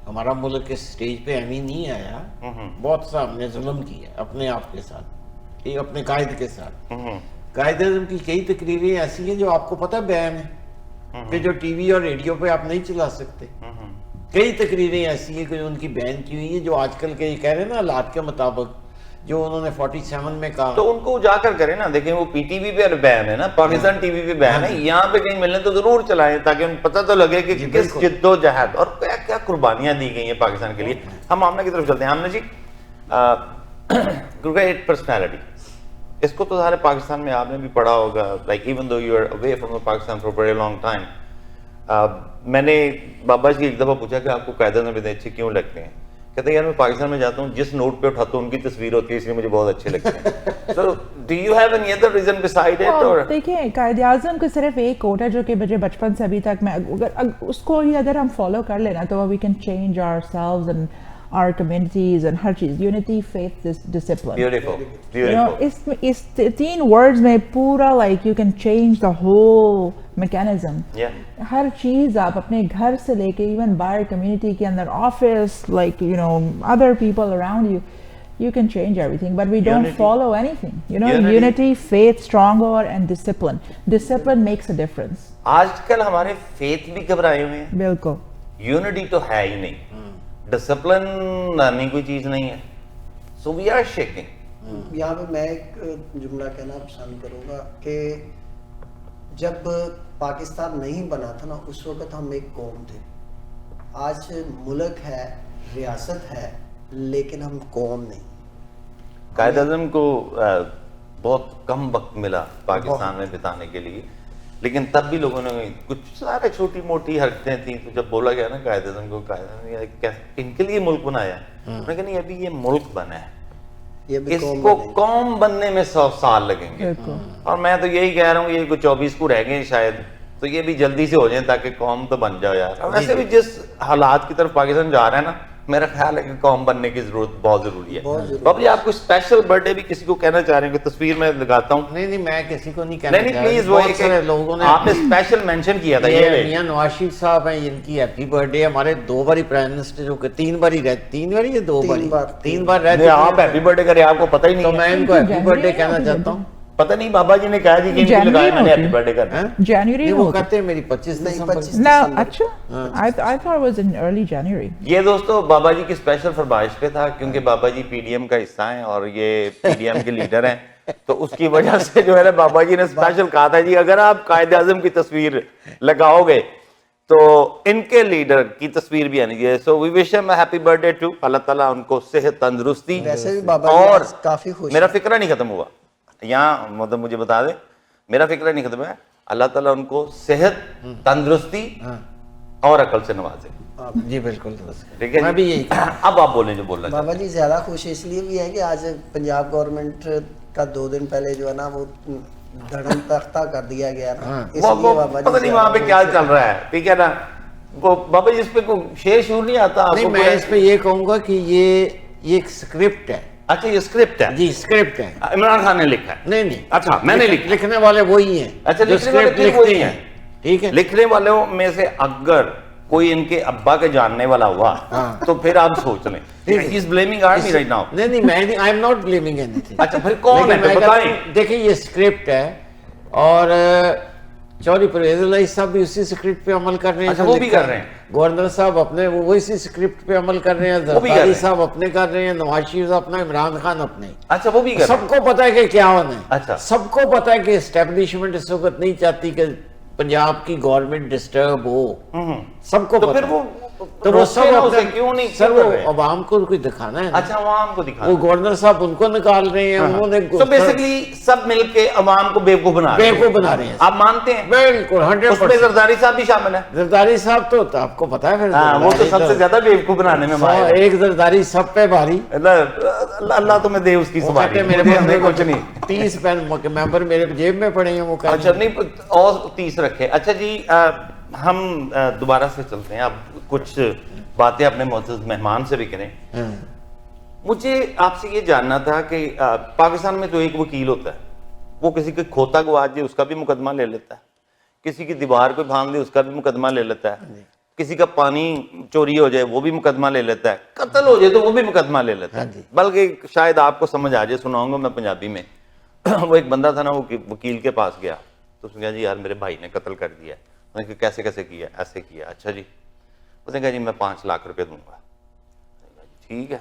ہمارا ملک اس سٹیج پہ نہیں آیا. بہت سا ہم نے ظلم کیا اپنے آپ کے ساتھ, اپنے قائد کے ساتھ. قائد اعظم کی کئی تقریریں ایسی ہیں جو آپ کو پتہ بیان ہے کہ جو ٹی وی اور ریڈیو پہ آپ نہیں چلا سکتے. کئی تقریریں ایسی ہیں کہ جو ان کی بیان کی ہوئی ہیں, جو آج کل کے یہ کہہ رہے ہیں نا حالات کے مطابق, جو انہوں نے 47 میں کہا. تو ان کو اجاگر کریں نا. دیکھیں وہ پی ٹی وی پہ بیان ہے نا, پاکستان ٹی وی پہ بیان ہے, یہاں پہ کہیں ملنے تو ضرور چلائیں تاکہ ان پتہ تو لگے کہ کس جد و جہد اور کیا قربانیاں دی گئی ہیں پاکستان کے لیے. ہم آمنہ کی طرف چلتے ہیں. آمنہ جی, گریٹ پرسنالٹی, اس کو تو سارے پاکستان میں آپ نے بھی پڑھا ہوگا, like even though you are away from Pakistan for very long time. میں نے بابا جی ایک دفعہ پوچھا کہ آپ کو قائد اعظم اتنے اچھے کیوں لگتے ہیں, کہتے ہیں یار میں پاکستان میں جاتا ہوں جس نوٹ پہ اٹھاتا ہوں ان کی تصویر ہوتی ہے اس لیے مجھے بہت اچھے لگتے ہیں. So do you have any other reason beside it or دیکھیں قائد اعظم کا صرف ایک کوٹ ہے جو کہ مجھے بچپن سے ابھی تک میں اس کو ہی اگر ہم فالو کر لینا تو we can change ourselves and our communities and ہر چیز unity, faith, discipline. beautiful You know, us 3 words میں پورا like you can change the whole mechanism. yeah ہر چیز آپ اپنے گھر سے لے کے ایون باہر کمیونٹی کے اندر office like you know other people around you you can change everything but we don't Unity. follow anything, you know. Unity. Unity, faith, stronger and discipline makes a difference. آج کل ہمارے faith بھی گھبرائے ہوئے ہیں, بالکل unity تو ہے ہی نہیں, ڈسپلن نہیں کوئی چیز نہیں ہے, سو وی آر شیکنگ. یہاں پہ میں ایک جملہ کہنا پسند کروں گا کہ جب پاکستان نہیں بنا تھا نا اس وقت ہم ایک قوم تھے. آج ملک ہے, ریاست ہے, لیکن ہم قوم نہیں. قائد اعظم کو بہت کم وقت ملا پاکستان میں بتانے کے لیے, لیکن تب بھی لوگوں نے کچھ سارے چھوٹی موٹی حرکتیں تھیں. تو جب بولا گیا نا قائد اعظم کو, قائد اعظم ان کے لیے ملک بنایا, انہوں نے کہا نہیں ابھی یہ ملک بنا ہے, اس کو قوم بننے میں 100 سال لگیں گے. اور میں تو یہی کہہ رہا ہوں یہ کوئی 24 کو رہ گئے شاید, تو یہ بھی جلدی سے ہو جائیں تاکہ قوم تو بن جاؤ یار. اور ویسے بھی جس حالات کی طرف پاکستان جا رہا ہے نا, میرا خیال ہے کہ قوم بننے کی ضرورت بہت ضروری ہے. بابا جی آپ کو اسپیشل برتھ ڈے بھی کسی کو کہنا چاہ رہے ہیں کہ تصویر میں لگاتا ہوں؟ نہیں میں کسی کو نہیں کہنا نہیں چاہ پلیز, وہ ایک لوگوں نے آپ نے اسپیشل مینشن کیا تھا. یہ میاں نواز شریف صاحب ہیں, ان کی ہیپی برتھ ڈے. ہمارے 2 باری پرائم منسٹر جو کہ 3 باری رہتے, 3 باری یا 2 باری, 3 بار رہتے, آپ ہیپی برتھ ڈے کرے, آپ کو پتہ ہی تو نہیں میں ان کو ہیپی برتھ ڈے کہنا چاہتا ہوں. پتہ نہیں بابا جی نے کہا جی کہ ان کی لگایا میں نے ہیپی برتھ ڈے کرنا. جنوری وہ کہتے ہیں میری 25 دسمبر. No, اچھا I thought it was in early January. یہ دوستو بابا جی کی اسپیشل فرمائش پہ تھا, کیونکہ بابا جی پی ڈی ایم کا حصہ ہیں اور یہ پی ڈی ایم کے لیڈر ہیں, تو اس کی وجہ سے جو ہے نا بابا جی نے اسپیشل کہا تھا جی اگر آپ قائد اعظم کی تصویر لگاؤ گے تو ان کے لیڈر کی تصویر بھی آنی چاہیے. So we wish him happy birthday to, اللہ تعالیٰ ان کو صحت تندرستی. ویسے بھی بابا اور جی کافی خوش, میرا فکرہ نہیں ختم ہوا یہاں, مطلب مجھے بتا دیں میرا فکرہ نہیں ختم ہے, اللہ تعالیٰ ان کو صحت تندرستی اور عقل سے نوازے. جی بالکل درست, ٹھیک ہے, میں بھی یہی. اب آپ بولیں جو بولنا بابا جی زیادہ خوش اس لیے بھی ہے کہ آج پنجاب گورنمنٹ کا 2 دن پہلے جو ہے نا وہ دھڑم تختہ کر دیا گیا نا, اس لیے بابا جی پتہ نہیں وہاں پہ کیا چل رہا ہے. ٹھیک ہے نا, وہ بابا جی اس پہ کوئی شعر شور نہیں آتا آپ نہیں, کو؟ میں اس پہ یہ کہوں گا کہ یہ ایک اسکرپٹ ہے. اچھا یہ اسکرپٹ ہے, جی اسکرپٹ ہے, عمران خان نے لکھا ہے. نہیں اچھا میں نے لکھا, لکھنے والے وہی ہیں. اچھا جو لکھنے والے اسکرپٹ پھر لکھتے وہی ہیں, ٹھیک ہے. لکھنے والوں میں سے اگر کوئی ان کے ابا کے جاننے والا ہوا تو پھر آپ سوچ لیں. ہی از بلیمنگ آرمی رائٹ ناؤ. نہیں میں I am not blaming any thing. اچھا پھر کون ہے بتائیں. دیکھیں یہ اسکرپٹ ہے اور چودھری پرویز الہی صاحب بھی اسی اسکرپٹ پہ عمل کر رہے ہیں. اچھا وہ بھی کر رہے ہیں. گورنر صاحب اپنے وہ اسی اسکرپٹ پہ عمل کر رہے ہیں. زرداری صاحب اپنے کر رہے ہیں, نواز شریف اپنا, عمران خان اپنے. اچھا وہ بھی کر رہے ہیں. سب کو پتا ہے کہ کیا ہونا ہے. اچھا سب کو پتا ہے کہ اسٹیبلشمنٹ اس وقت نہیں چاہتی کہ پنجاب کی گورنمنٹ ڈسٹرب ہو. سب کو پتا ہے. تو وہ سب کیوں نہیں سر, وہ عوام کو کوئی دکھانا ہے. اچھا عوام کو دکھانا, وہ گورنر صاحب ان کو نکال رہے ہیں, انہوں نے تو بیسیکلی سب مل کے عوام کو بیوقوف بنا رہے ہیں. آپ مانتے ہیں؟ بالکل 100%. اس میں زرداری صاحب بھی شامل ہیں. زرداری صاحب تو آپ کو پتا ہے پھر, وہ تو سب سے زیادہ بیوقوف بنانے میں ماہر ہے. ایک زرداری سب پہ بھاری. اللہ تمہیں دے اس کی سواری. میرے کچھ نہیں 30 پین ممبر میرے جیب میں پڑے ہیں. وہ اچھا نہیں اور 30 رکھے. اچھا جی ہم دوبارہ سے چلتے ہیں, اب کچھ باتیں اپنے معزز مہمان سے بھی کریں. مجھے آپ سے یہ جاننا تھا کہ پاکستان میں تو ایک وکیل ہوتا ہے, وہ کسی کے کھوتا گواچ جائے اس کا بھی مقدمہ لے لیتا ہے, کسی کی دیوار کو بھانگ دے اس کا بھی مقدمہ لے لیتا ہے, کسی کا پانی چوری ہو جائے وہ بھی مقدمہ لے لیتا ہے, قتل ہو جائے تو وہ بھی مقدمہ لے لیتا ہے. بلکہ شاید آپ کو سمجھ آ جائے, سناؤں گا میں پنجابی میں. وہ ایک بندہ تھا نا, وہ وکیل کے پاس گیا تو اس نے کہا جی یار میرے بھائی نے قتل کر دیا. میں نے کہا کیسے کیسے کیا؟ ایسے کیا. اچھا جی. اس نے کہا جی میں 5 لاکھ روپے دوں گا. ٹھیک ہے.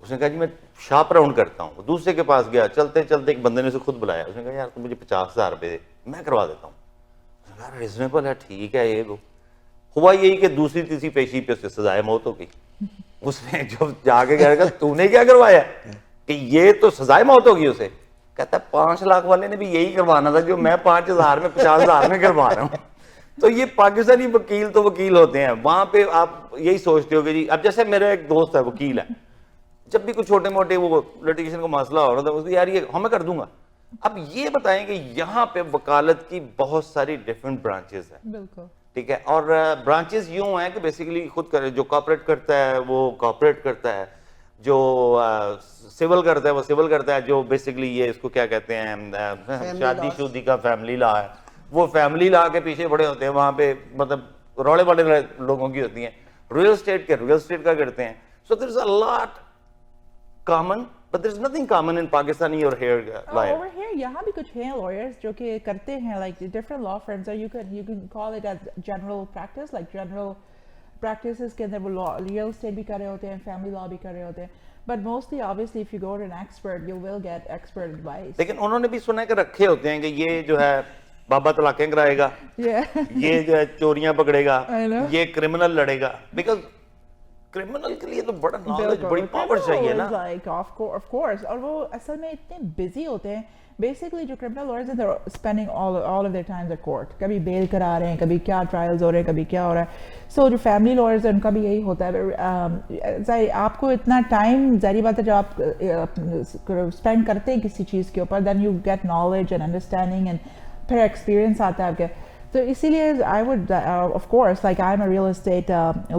اس نے کہا جی میں شاپ راؤنڈ کرتا ہوں. دوسرے کے پاس گیا, چلتے چلتے ایک بندے نے اسے خود بلایا. اس نے کہا یار تم مجھے 50,000 روپے دے, میں کروا دیتا ہوں. اس نے کہا ریزنیبل ہے, ٹھیک ہے. یہ دو. ہوا یہی کہ دوسری تیسری پیشی پہ اسے سزائے موت ہو گئی. اس نے جب جا کے کہا تو نے کیا کروایا کہ یہ تو سزائے موت ہوگی اسے. کہتا ہے 5 لاکھ والے نے بھی یہی کروانا تھا جو میں 5,000 میں 50,000 میں کروا رہا ہوں. تو یہ پاکستانی وکیل تو وکیل ہوتے ہیں, وہاں پہ آپ یہی سوچتے ہو کہ جی, اب جیسے میرا ایک دوست ہے وکیل ہے, جب بھی کوئی چھوٹے موٹے وہ لٹیگیشن کا مسئلہ ہو رہا تھا, اس یار یہ میں کر دوں گا. اب یہ بتائیں کہ یہاں پہ وکالت کی بہت ساری ڈیفرنٹ برانچز ہیں, بالکل ٹھیک ہے, اور برانچز یوں ہیں کہ بیسیکلی خود کرے, جو کوآپریٹ کرتا ہے وہ کوآپریٹ کرتا ہے, جو سول کرتا ہے وہ سول کرتا ہے, جو بیسیکلی یہ اس کو کیا کہتے ہیں شادی شودی کا فیملی لا ہے وہ فیملی لا کے پیچھے بڑے ہوتے ہیں, وہاں پہ مطلب روڑے بڑے لوگوں کی ہوتی ہیں. ریل اسٹیٹ کے ریل اسٹیٹ کا کرتے ہیں. So there's a lot common, but there's nothing common in Pakistani or here lawyer. Over here یہاں بھی کچھ ہیں lawyers جو کہ کرتے ہیں like different law firms, or you can call it as general practice, like general practices کے اندر وہ real estate بھی کر رہے ہوتے ہیں, family law بھی کر رہے ہوتے ہیں, but mostly obviously if you go to an expert you will get expert advice. لیکن انہوں نے بھی سنا ہے کہ رکھے ہوتے ہیں کہ یہ جو ہے بابا طلاقیں کرائے گا, یہ جو ہے چوریاں پکڑے گا, یہ کرمنل لڑے گا, بیکاز کرمنل کے لیے تو بڑا نالج, بڑی پاور چاہیے نا. Of course, اور وہ اصل میں اتنے بزی ہوتے ہیں. بیسکلی جو کرمنل لائرز ہیں they're spending all of their time at court, کبھی بیل کرا رہے ہیں, کبھی کیا ٹرائلز ہو رہے ہیں, کبھی کیا ہو رہا ہے. سو جو فیملی لائرز ہیں ان کا بھی یہی ہوتا ہے. آپ کو اتنا ٹائم, ظاہری بات ہے, جب آپ اسپینڈ کرتے ہیں کسی چیز کے اوپر, then you get knowledge and understanding and پھر ایکسپیرینس آتا ہے آپ کے. تو اسی لیے I would of course, like I'm a real estate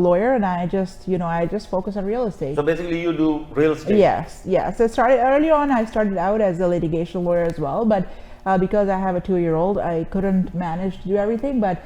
lawyer and I just focus on real estate. So basically you do real estate. Yes. So early on I started out as a litigation lawyer as well, but because I have a 2-year-old I couldn't manage to do everything, but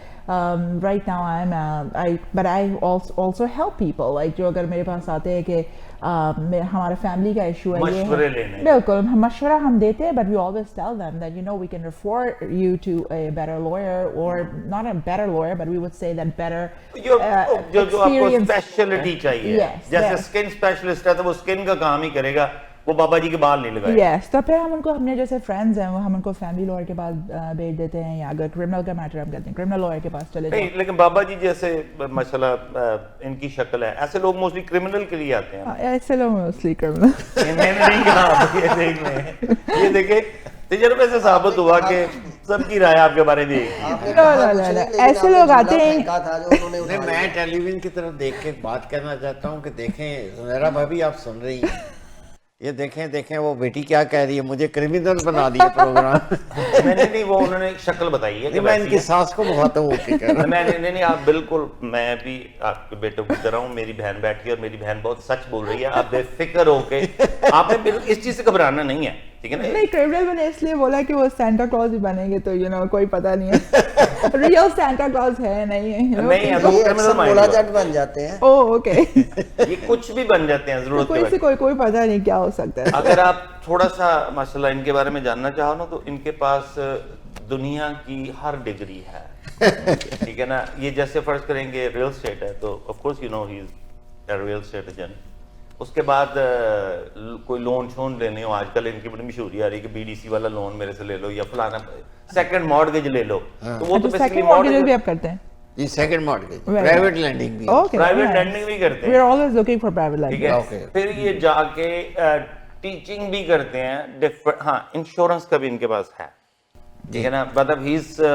right now I also help people, like جو اگر میرے پاس آتے ہیں کہ ہمارا family کا issue ہے, مشورے لینے, بالکل مشورہ ہم دیتے ہیں, but we always tell them that we can refer you to a better lawyer, or not a better lawyer, but we would say that better جو آپ کو اسپیشلٹی چاہیے, جیسے اسکن اسپیشلسٹ ہے تو وہ اسکن کا کام ہی کرے گا, وہ بابا جی کے بال نہیں لگائے. یس, تو پھر ہم نے جیسے فرینڈز ہیں ہم ان کو فیملی لائر کے پاس بھیج دیتے ہیں, یا اگر کرمنل کا میٹر ہم کہتے ہیں کرمنل لائر کے پاس چلے جائیں. لیکن بابا جی جیسے ماشاءاللہ ان کی شکل ہے, ایسے لوگ موسٹلی کرمنل کے لیے آتے ہیں. ایسے لوگ موسٹلی کرمنل, میں نے نہیں کہا, یہ دیکھیں تجربے سے ثابت ہوا کہ سب کی رائے آپ کے بارے میں ایسے لوگ آتے ہیں. میں ٹیلی ویژن کی طرف دیکھ کے بات کرنا چاہتا ہوں کہ دیکھیں زنیرہ بھابی آپ سن رہی ہیں, یہ دیکھیں وہ بیٹی کیا کہہ رہی ہے, مجھے کرمنل بنا دیا پروگرام. میں نے نہیں, وہ انہوں نے شکل بتائی ہے کہ میں ان کی ساس کو مخاطب ہو کے کہہ رہا ہوں. نہیں, آپ بالکل, میں بھی آپ کے بیٹوں کی طرح ہوں, میری بہن بیٹھی ہے اور میری بہن بہت سچ بول رہی ہے, آپ بے فکر ہو کے, آپ نے بالکل اس چیز سے گھبرانا نہیں ہے, ٹھیک ہے نا. نہیں, کرمنل میں نے اس لیے بولا کہ وہ سینٹا کلاس ہی بنیں گے, تو کوئی پتہ نہیں ہے ریئل سینٹا کلاس ہے نہیں ہے, نہیں بن جاتے ہیں. اوکے, یہ کچھ بھی بن جاتے ہیں, ضرورت کوئی سے کوئی پتہ نہیں کیا ہو سکتا ہے. اگر آپ تھوڑا سا ماشاءاللہ ان کے بارے میں جاننا چاہو نا, تو ان کے پاس دنیا کی ہر ڈگری ہے, ٹھیک ہے نا. یہ جیسے فرض کریں گے ریل اسٹیٹ ہے, تو of course you know he is a real estate agent. اس کے بعد کوئی لون شون لینے ہو, آج کل ان کی بڑی مشہوری آ رہی ہے کہ بی ڈی سی والا لون میرے سے لے لو, یا فلانا سیکنڈ مارگیج لے لو, تو وہ تو بیسیکلی مارگیج بھی آپ کرتے ہیں. جی, سیکنڈ مارگیج, پرائیویٹ لینڈنگ بھی, پرائیویٹ لینڈنگ بھی کرتے ہیں. We are always looking for private lending. پھر یہ جا کے ٹیچنگ بھی کرتے ہیں, ہاں انشورنس کا بھی ان کے پاس ہے, ٹھیک ہے نا. مطلب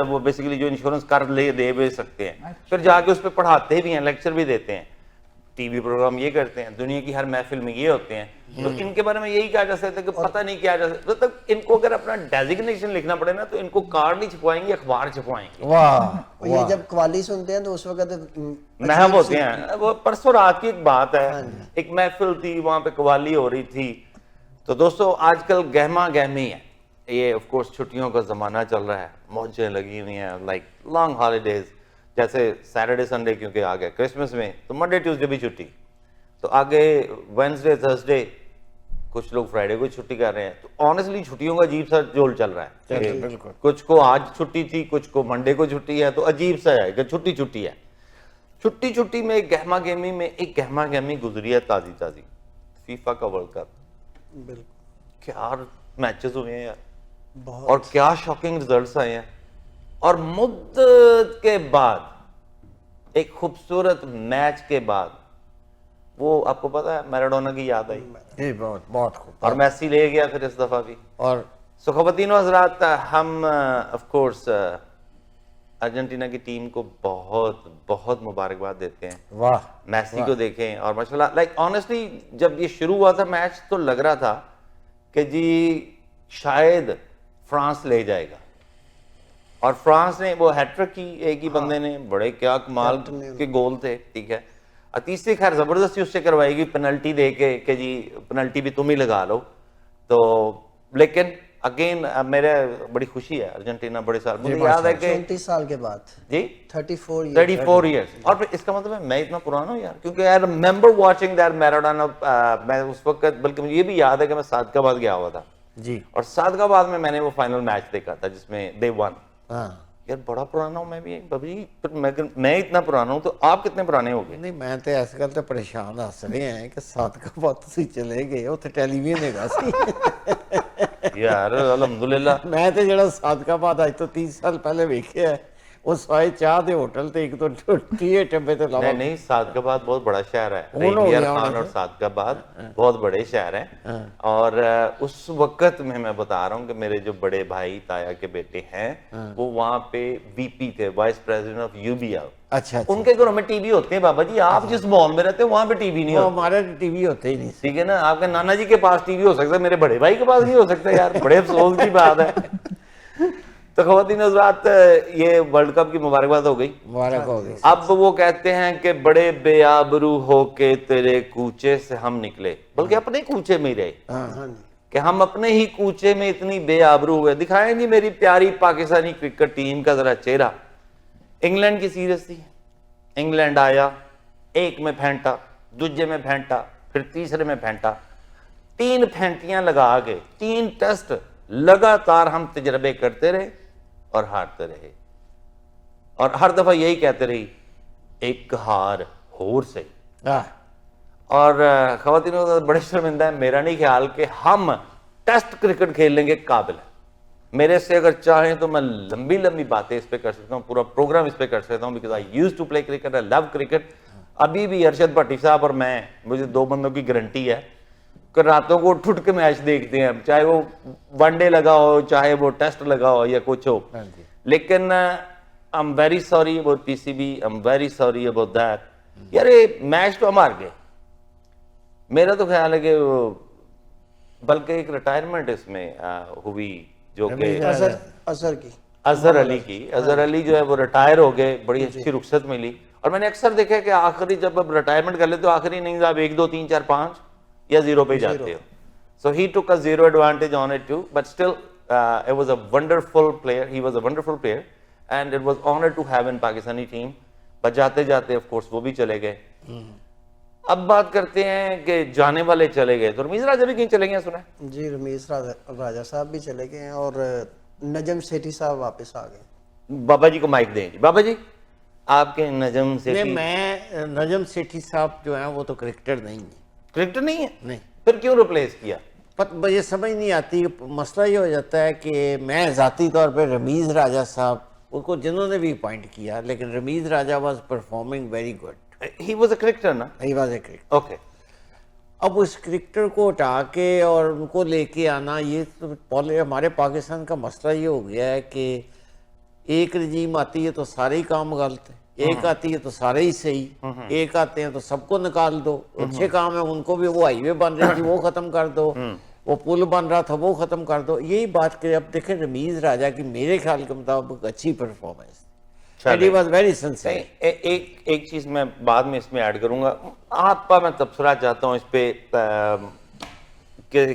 وہ بیسیکلی جو انشورنس کر دے بھی سکتے ہیں, پھر جا کے اس پہ پڑھاتے بھی ہیں, لیکچر بھی دیتے ہیں, ٹی وی پروگرام یہ کرتے ہیں, دنیا کی ہر محفل میں یہ ہوتے ہیں. تو ان کے بارے میں یہی کہا جا سکتا ہے کہ پتہ نہیں کیا جا سکتا, مطلب ان کو اگر اپنا ڈیزگنیشن لکھنا پڑے نا, تو ان کو کارڈ نہیں چھپوائیں گے, اخبار چھپوائیں گے. واہ, یہ جب قوالی سنتے ہیں تو اس وقت محب ہوتے ہیں. وہ پرسوں رات کی ایک بات ہے, ایک محفل تھی, وہاں پہ قوالی ہو رہی تھی. تو دوستو آج کل گہما گہمی ہے, یہ آف کورس چھٹیوں کا زمانہ چل رہا ہے, موجیں لگی ہوئی ہیں, لائک لانگ ہالیڈیز, جیسے سیٹرڈے سنڈے کیونکہ آ گیا کرسمس میں, تو منڈے ٹیوزڈے بھی چھٹی, تو آگے وینسڈے تھرسڈے, کچھ لوگ فرائیڈے کو چھٹی کر رہے ہیں. تو آنیسٹلی چھٹیوں کا عجیب سا جول چل رہا ہے, کچھ کو آج چھٹی تھی, کچھ کو منڈے کو چھٹی ہے, تو عجیب سا ہے کہ چھٹی ہے. چھٹی میں ایک گہما گہمی گزری ہے تازی, فیفا کا ورلڈ کپ. کیا میچز ہوئے ہیں یار, اور کیا شاکنگ ریزلٹس آئے ہیں, اور مدت کے بعد, ایک خوبصورت میچ کے بعد, وہ آپ کو پتا ہے میراڈونا کی یاد آئی, بہت خوب, اور میسی لے گیا پھر اس دفعہ بھی. اور خواتین و حضرات, ہم آف کورس ارجنٹینا کی ٹیم کو بہت بہت مبارکباد دیتے ہیں. واہ میسی کو دیکھیں اور ماشاءاللہ لائک آنیسٹلی جب یہ شروع ہوا تھا میچ تو لگ رہا تھا کہ جی شاید فرانس لے جائے گا, اور فرانس نے وہ ہیٹرک کی ایک ہی بندے نے, بڑے کیا کمال کے گول تھے, ٹھیک ہے. تیسری خیر زبردستی اس سے کروائی گئی پینلٹی دے کے کہ جی پینلٹی بھی تم ہی لگا لو. تو لیکن اگین میرے بڑی خوشی ہے ارجنٹینا بڑے سال, مجھے یاد ہے کہ 34 سال کے بعد جی 34 ایئرس, اور پھر اس کا مطلب ہے میں اتنا پرانا ہوں یار, کیونکہ I remember watching that Maradona. میں اس وقت بلکہ مجھے یہ بھی یاد ہے کہ میں صادق آباد گیا ہوا تھا جی, اور صادق آباد میں نے وہ فائنل میچ دیکھا تھا جس میں دے ون. ہاں یار بڑا پرانا ہوں میں بھی بابا جی, میں اتنا پرانا ہوں تو آپ کتنے پرانے ہو گئے؟ نہیں میں تو اس گل تے پریشان ہس رہے ہیں کہ صادقہ بات تسی چلے گئے اتنے ٹیلی ویژن ہےگا سی یار الحمدللہ. میں تے جڑا صادقہ بات اج تو 30 سال پہلے ویکھیا ہے, وہ سوائے چاہ دے ہوٹل تے ایک تو ٹھیے ٹبے تے لاوا. نہیں صادق آباد بہت بڑا شہر ہے, ہو ریڈیئر گیا خان اور صادق آباد بہت بڑے شہر ہیں. اور اس وقت میں بتا رہا ہوں کہ میرے جو بڑے بھائی تایا کے بیٹے ہیں وہ وہاں پہ وی پی تھے, vice president of U B L. اچھا ان کے گھروں میں ٹی وی ہوتے ہیں بابا جی, آپ جس مال میں رہتے ہیں وہاں پہ ٹی وی نہیں وہ ہوتا, ہمارے ٹی وی ہوتے ہی نہیں. ٹھیک ہے نا. آپ کے نانا جی کے پاس ٹی وی ہو سکتا ہے, میرے بڑے بھائی کے پاس نہیں ہو سکتا یار, بڑے افسوس کی بات ہے. تو خواتین حضرات یہ ورلڈ کپ کی مبارکباد ہو گئی. مبارک ہو گئی. اب وہ کہتے ہیں کہ بڑے بے آبرو ہو کے تیرے کوچے سے ہم نکلے, بلکہ اپنے کوچے میں ہی رہے, کہ ہم اپنے ہی کوچے میں اتنی بے آبرو ہوئے. دکھائیں جی میری پیاری پاکستانی کرکٹ ٹیم کا ذرا چہرہ. انگلینڈ کی سیریز تھی, انگلینڈ آیا, ایک میں پھینٹا, دوسرے میں پھینٹا, پھر تیسرے میں پھینٹا, 3 پھینٹیاں لگا کے 3 ٹیسٹ لگاتار ہم تجربے کرتے رہے اور ہارتے رہے, اور ہر دفعہ یہی کہتے رہی ایک ہار ہور سے. اور خواتین بڑے شرمندہ ہیں, میرا نہیں خیال کہ ہم ٹیسٹ کرکٹ کھیلنے کے قابل ہیں. میرے سے اگر چاہیں تو میں لمبی لمبی باتیں اس پہ کر سکتا ہوں, پورا پروگرام اس پہ کر سکتا ہوں, because I used to play cricket, I love cricket. ابھی بھی ارشد بھٹی صاحب اور میں, مجھے 2 بندوں کی گارنٹی ہے کہ راتوں کو اٹھ کے میچ دیکھتے ہیں, چاہے وہ ون ڈے لگا ہو, چاہے وہ ٹیسٹ لگا ہو یا کچھ ہو. لیکن I'm very sorry about PCB, I'm very sorry about that. یار یہ میچ تو ہم ہار گئے. میرا تو خیال ہے کہ بلکہ ایک ریٹائرمنٹ اس میں ہوئی جو کہ اظہر کی, اظہر علی کی. اظہر علی جو ہے وہ ریٹائر ہو گئے, بڑی اچھی رخصت ملی. اور میں نے اکثر دیکھا کہ آخری جب اب ریٹائرمنٹ کر لے تو آخری اننگز آپ 1 2 3 4 5 یا 0 پہ جاتے ہو. So he took a 0 advantage on it too, but still it was a wonderful player. He was a wonderful player and it was honored to have in Pakistani team. But جاتے جاتے of course وہ بھی چلے گئے. اب بات کرتے ہیں کہ جانے والے چلے گئے, تو رمیز راجہ بھی کہیں چلے گئے سنا ہے؟ جی رمیز راجہ صاحب بھی چلے گئے ہیں اور نجم سیٹھی صاحب واپس آ گئے. بابا جی کو مائک دیں. بابا جی آپ کے نجم سیٹھی. میں نجم سیٹھی صاحب جو ہیں وہ تو کرکٹر نہیں ہیں. کرکٹر نہیں ہے؟ نہیں. پھر کیوں ریپلیس کیا؟ مجھے سمجھ نہیں آتی. مسئلہ یہ ہو جاتا ہے کہ میں ذاتی طور پہ رمیز راجہ صاحب ان کو جنہوں نے بھی اپوائنٹ کیا, لیکن Rameez Raja was performing very good. He was a cricketer نا? He was a cricketer. Okay. اب اس کرکٹر کو ہٹا کے اور ان کو لے کے آنا, یہ تو ہمارے پاکستان کا مسئلہ یہ ہو گیا ہے کہ ایک رجیم آتی ہے تو سارے ہی کام غلط ہیں, ایک آتی ہے تو سارے ہی صحیح, ایک آتے ہیں تو سب کو نکال دو. اچھے کام ہیں ان کو بھی, وہ ہائی وے بن رہی تھی وہ ختم کر دو, وہ پل بن رہا تھا وہ ختم کر دو. یہی بات کرے. اب دیکھیں رمیز راجہ کی میرے خیال کے مطابق اچھی performance, and he was very sincere. ایک چیز میں بعد میں اس میں ایڈ کروں گا. آپ کا میں تبصرہ چاہتا ہوں اس پہ کہ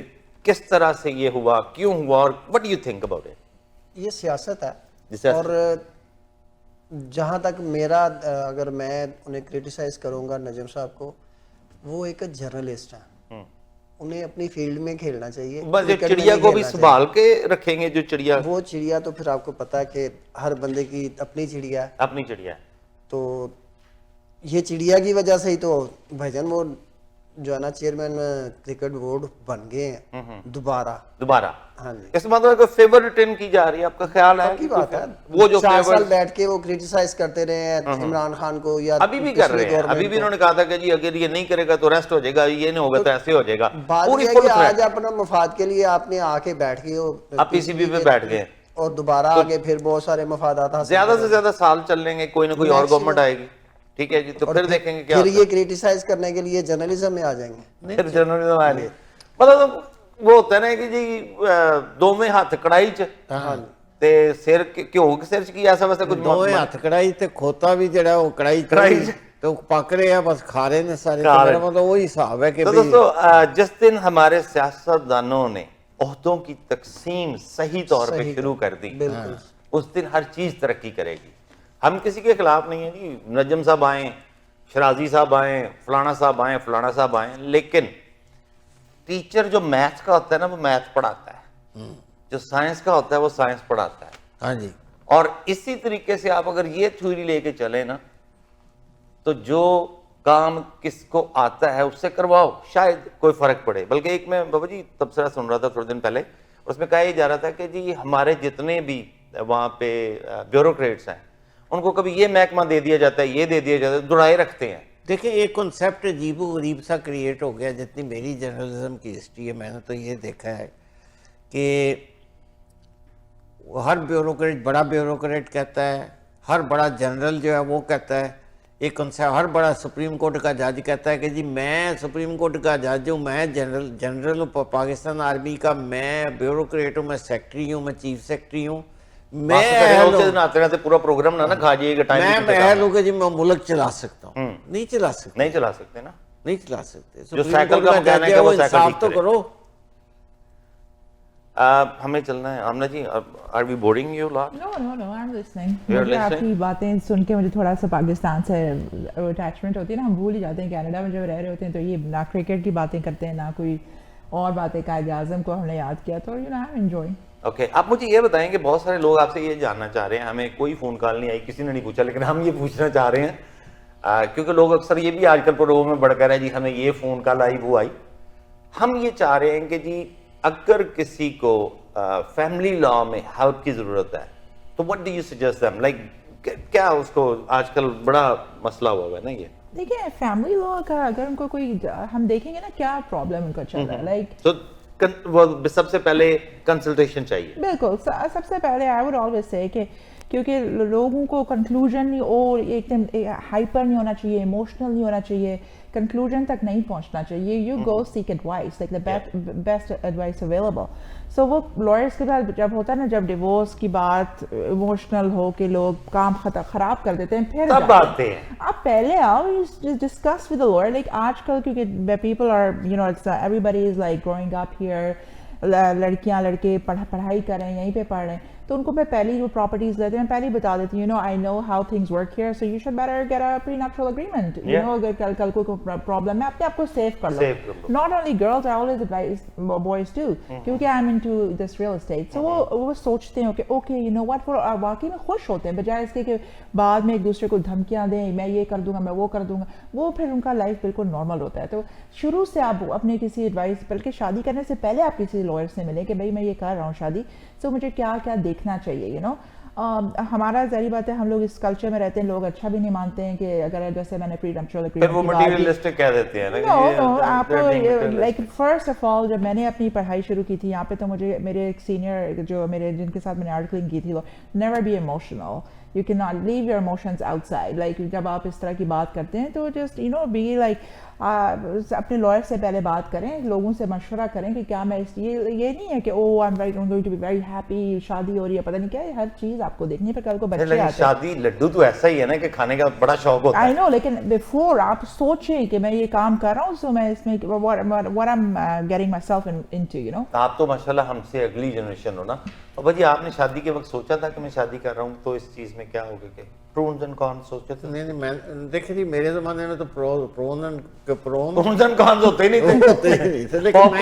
کس طرح سے یہ ہوا, کیوں ہوا, اور what do you think about it? یہ سیاست ہے, اور جہاں تک میرا, اگر میں انہیں کرٹیسائز کروں گا نجم صاحب کو, وہ ایک جرنلسٹ ہیں, انہیں اپنی فیلڈ میں کھیلنا چاہیے. بس چڑیا کو بھی سنبھال کے رکھیں گے جو چڑیا, وہ چڑیا تو پھر آپ کو پتا ہے کہ ہر بندے کی اپنی چڑیا ہے, اپنی چڑیا ہے. تو یہ چڑیا کی وجہ سے ہی تو بھائی جان وہ جو ہے نا چیئرمین کرکٹ بورڈ بن گئے ہیں دوبارہ. ہاں جی. اس مطلب کوئی فیور ریٹرن کی جا رہی ہے, آپ کا خیال ہے؟ کی بات ہے, وہ جو 4 سال بیٹھ کے وہ کرٹیسائز کرتے رہے ہیں عمران خان کو, یا ابھی بھی کر رہے ہیں. ابھی بھی انہوں نے کہا تھا کہ جی اگر یہ نہیں کرے گا تو ریسٹ ہو جائے گا, یہ نہیں ہوگا تو ایسے ہو جائے گا. بات یہ ہے کہ آج اپنا مفاد کے لیے آپ نے آ کے بیٹھ گئے, آپ پی سی بی پہ بیٹھ گئے, اور دوبارہ آگے پھر بہت سارے مفادات حاصل زیادہ سے زیادہ سال چل لیں گے, کوئی نہ کوئی اور گورنمنٹ آئے گی, ٹھیک ہے جی, تو پھر دیکھیں گے کیا پھر یہ کریٹیسائز کرنے کے لیے جرنلزم میں آ جائیں گے. پھر جرنلزم آ جائے. مطلب وہ ہوتا ہے نا کہ جی دوویں ہاتھ کڑائی چ تے سر گھیو سر چ کی ایسا ویسا کچھ دوویں ہاتھ کڑائی تے کھوتا بھی جڑا وہ کڑائی تو پک رہے ہیں, بس کھا رہے ہیں سارے. مطلب وہی حساب ہے کہ تو دوستو جس دن ہمارے سیاستدانوں نے عہدوں کی تقسیم صحیح طور پہ شروع کر دی, اس دن ہر چیز ترقی کرے گی. ہم کسی کے خلاف نہیں ہیں جی, نجم صاحب آئیں, شرازی صاحب آئیں, فلانا صاحب آئیں, فلانا صاحب آئیں, لیکن ٹیچر جو میتھ کا ہوتا ہے نا وہ میتھ پڑھاتا ہے, جو سائنس کا ہوتا ہے وہ سائنس پڑھاتا ہے. ہاں جی. اور اسی طریقے سے آپ اگر یہ تھیوری لے کے چلیں نا تو جو کام کس کو آتا ہے اس سے کرواؤ, شاید کوئی فرق پڑے. بلکہ ایک میں بابا جی تبصرہ سن رہا تھا تھوڑے دن پہلے, اس میں کہا یہ جا رہا تھا کہ جی ہمارے جتنے بھی وہاں پہ بیوروکریٹس ہیں ان کو کبھی یہ محکمہ دے دیا جاتا ہے, یہ دے دیا جاتا ہے, دڑائے رکھتے ہیں. دیکھیں ایک کنسیپٹ عجیب و غریب سا کریٹ ہو گیا. جتنی میری جرنلزم کی ہسٹری ہے میں نے تو یہ دیکھا ہے کہ ہر بیوروکریٹ بڑا بیوروکریٹ کہتا ہے, ہر بڑا جنرل جو ہے وہ کہتا ہے, ایک کنسیپٹ ہر بڑا سپریم کورٹ کا جج کہتا ہے کہ جی میں سپریم کورٹ کا جج ہوں, میں جنرل پاکستان آرمی کا, میں بیوروکریٹ ہوں, میں سیکٹری ہوں, میں چیف سیکٹری ہوں, میں اہل ہوں کہ جی میں ملک چلا سکتا ہوں. نہیں چلا سکتے, نہیں چلا سکتے نا, نہیں چلا سکتے. جو سائیکل کا مکینک ہے وہ انصاف تو کرو. ہمیں چلنا ہے. آمنہ جی, are we boring you lot? No, I'm listening. مجھے آپ کی باتیں سن کے مجھے تھوڑا سا پاکستان سے اٹیچمنٹ ہوتی ہے نا, ہم بھول ہی جاتے ہیں کینیڈا میں جب رہ رہے ہوتے ہیں تو یہ نہ کرکٹ کی باتیں کرتے ہیں نہ کوئی اور باتیں. قائد اعظم کو ہم نے یاد کیا تو I'm enjoying. اوکے, آپ مجھے یہ بتائیں کہ بہت سارے لوگ آپ سے یہ جاننا چاہ رہے ہیں, ہمیں کوئی فون کال نہیں آئی, کسی نے نہیں پوچھا, لیکن ہم یہ پوچھنا چاہ رہے ہیں کیونکہ لوگ اکثر یہ بھی آج کل پروگرام میں بڑھ کر ہے جی ہمیں یہ فون کال آئی وہ آئی. ہم یہ چاہ رہے ہیں کہ جی اگر کسی کو فیملی لا میں ہیلپ کی ضرورت ہے تو what do you suggest them, like کیا اس کو آج کل بڑا مسئلہ ہوا ہے نا. یہ دیکھیں فیملی لا کا اگر ان کو کوئی, ہم دیکھیں گے نا کیا پرابلم ان کا چل رہا ہے, لائک سب سے پہلے کنسلٹیشن چاہیے. بالکل, سب سے پہلے آئی ووڈ آلویز سے کہ کیونکہ لوگوں کو کنکلوژن اور ایک دم ہائپر نہیں ہونا چاہیے, ایموشنل نہیں ہونا چاہیے, کنکلوژن تک نہیں پہنچنا چاہیے. You go seek advice, like the best advice available. So وہ لائرس کے ساتھ جب ہوتا ہے نا, جب ڈیورس کی بات ایموشنل ہو کہ لوگ کام خراب کر دیتے ہیں, پھر تب آتے ہیں. آپ پہلے آؤ, discuss with the lawyer. Like آج کل کیونکہ people are everybody is like growing up here, لڑکیاں لڑکے پڑھائی کر رہے ہیں, یہیں پہ پڑھ رہے ہیں, تو ان کو میں پہلی جو پراپرٹیز لیتے ہیں میں پہلے بتا دیتی ہوں, I know how things work here, so you should better get a prenuptial agreement. اگر کل کو پرابلم ہے اپنے آپ کو سیو کر لو. Not only girls, I always advise boys too, کیونکہ I am into this real estate. So وہ سوچتے ہیں کہ اوکے یو نو واٹ, واقعی میں خوش ہوتے ہیں بجائے اس کے کہ بعد میں ایک دوسرے کو دھمکیاں دیں, میں یہ کر دوں گا, میں وہ کر دوں گا. وہ پھر ان کا لائف بالکل نارمل ہوتا ہے. تو شروع سے آپ اپنے کسی ایڈوائس, بلکہ شادی کرنے سے پہلے آپ کسی لائر سے ملیں کہ بھائی میں یہ کر رہا ہوں شادی, سو مجھے کیا کیا دیکھنا چاہیے. ہمارا ظاہری بات ہے, ہم لوگ اس کلچر میں رہتے ہیں, لوگ اچھا بھی نہیں مانتے ہیں کہ اگر جیسے میں نے پری نیپچرل مٹیریلسٹک کہہ دیتے ہیں نا. آپ لائک فرسٹ آف آل جب میں نے اپنی پڑھائی شروع کی تھی یہاں پہ, تو مجھے میرے ایک سینئر جو میرے جن کے ساتھ میں نے آرٹکلنگ کی تھی, وہ never be emotional, you can not leave your emotions outside. لائک جب آپ اس طرح کی بات کرتے ہیں تو جسٹ بی لائک اپنے لائر سے پہلے بات کریں, لوگوں سے مشورہ کریں کہ کیا میں یہ نہیں ہے کہ oh I am going to be very happy, شادی ہو رہی ہے, پتہ نہیں کیا, ہر چیز آپ کو دیکھنی ہے. کل کو بچے آتے ہیں, شادی لڈو تو ایسا ہی ہے نا کہ کھانے کا بڑا شوق ہوتا ہے. آئی نو, لیکن بیفور آپ سوچیں کہ میں یہ کام کر رہا ہوں, سو میں اس میں what I'm getting myself into, آپ تو ماشاءاللہ ہم سے اگلی جنریشن ہو نا. اور بھائی آپ نے شادی کے وقت سوچا تھا کہ میں شادی کر رہا ہوں تو اس چیز میں کیا ہوگا, کہ پرونز اینڈ کونز سوچے تھے؟ نہیں میں دیکھیں جی میرے زمانے میں تو پرونز اینڈ کونز ہوتے ہی نہیں تھے, لیکن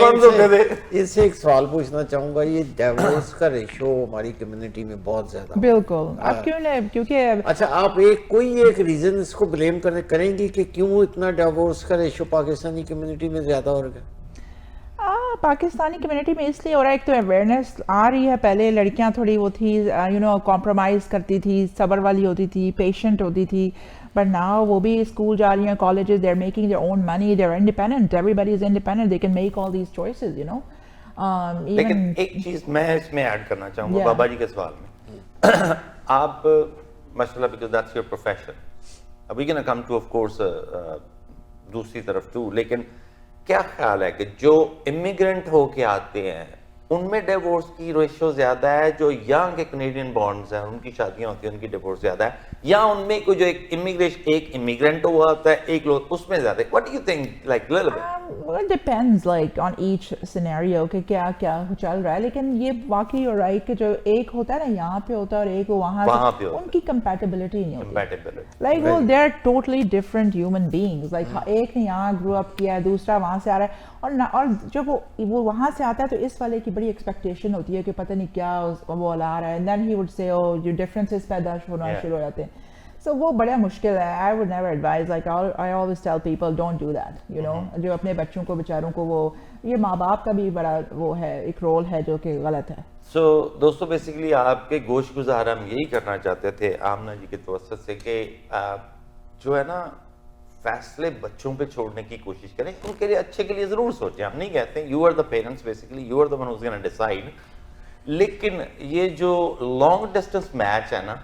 میں اس سے ایک سوال پوچھنا چاہوں گا, یہ ڈیورس کا ریشو ہماری کمیونٹی میں بہت زیادہ. بالکل, اب کیوں نہیں, کیونکہ اچھا آپ کوئی ایک ریزن اس کو بلیم کریں گی کہ کیوں اتنا ڈیورس کا ریشو پاکستانی کمیونٹی میں زیادہ ہو رہا ہے؟ پاکستانی کمیونٹی میں اس لیے ہو رہا ہے, ایک تو اویئرنیس آ رہی ہے. پہلے لڑکیاں تھوڑی وہ تھی کمپرومائز کرتی تھی, صبر والی ہوتی تھی, پیشنٹ ہوتی تھی, بٹ ناؤ وہ بھی اسکول جا رہی ہیں, colleges, they are making their own money, they are independent, everybody is independent, they can make all these choices. لیکن ایک چیز میں اس میں ایڈ کرنا چاہوں گا Yeah. بابا جی کے سوال میں. آپ ماشاء اللہ because that's your profession. We can come to of course دوسری طرف too, لیکن کیا خیال ہے کہ جو امیگرنٹ ہو کے آتے ہیں ان میں ڈیورس کی ریشو زیادہ ہے, جو یانگ کے کینیڈین بانڈز ہیں ان کی شادیاں ہوتی ہیں ان کی ڈیورس زیادہ ہے, یا ان میں کوئی جو ایک امیگرنٹ ہوا ہوتا ہے ایک لوگ اس میں زیادہ ہے؟ What do you think like little bit? Well, it depends like on each scenario کہ کیا چل رہا ہے, لیکن یہ واقعی اور رائٹ کہ جو ایک ہوتا ہے نا یہاں پہ ہوتا ہے اور ایک وہاں پہ, ان کی compatibility نہیں ہوتی. Like well, they are totally different human beings. Like ایک نے یہاں grew up کیا ہے, دوسرا وہاں سے آ رہا ہے, اور جب وہ وہاں سے آتا ہے تو اس والے کی بڑی ایکسپیکٹیشن ہوتی ہے کہ پتہ نہیں کیا وہ لا رہا ہے, and then he would say oh your differences پیدا ہونا شروع ہو جاتے ہیں. So وہ بڑا مشکل ہے. I would never advise, like I always tell people don't do that, you know. جو اپنے بچوں کو بیچاروں کو وہ یہ ماں باپ کا بھی بڑا وہ ہے, ایک رول ہے جو کہ غلط ہے. سو دوستو بیسیکلی آپ کے گوش گزار ہم یہی کرنا چاہتے تھے آمنہ جی کے توسط سے کہ جو ہے نا فیصلے بچوں پہ چھوڑنے کی کوشش کریں, ان کے لیے اچھے کے لیے ضرور سوچیں. ہم نہیں کہتے you are the parents, basically you are the one who's gonna decide, لیکن یہ جو لانگ ڈسٹینس میچ ہے نا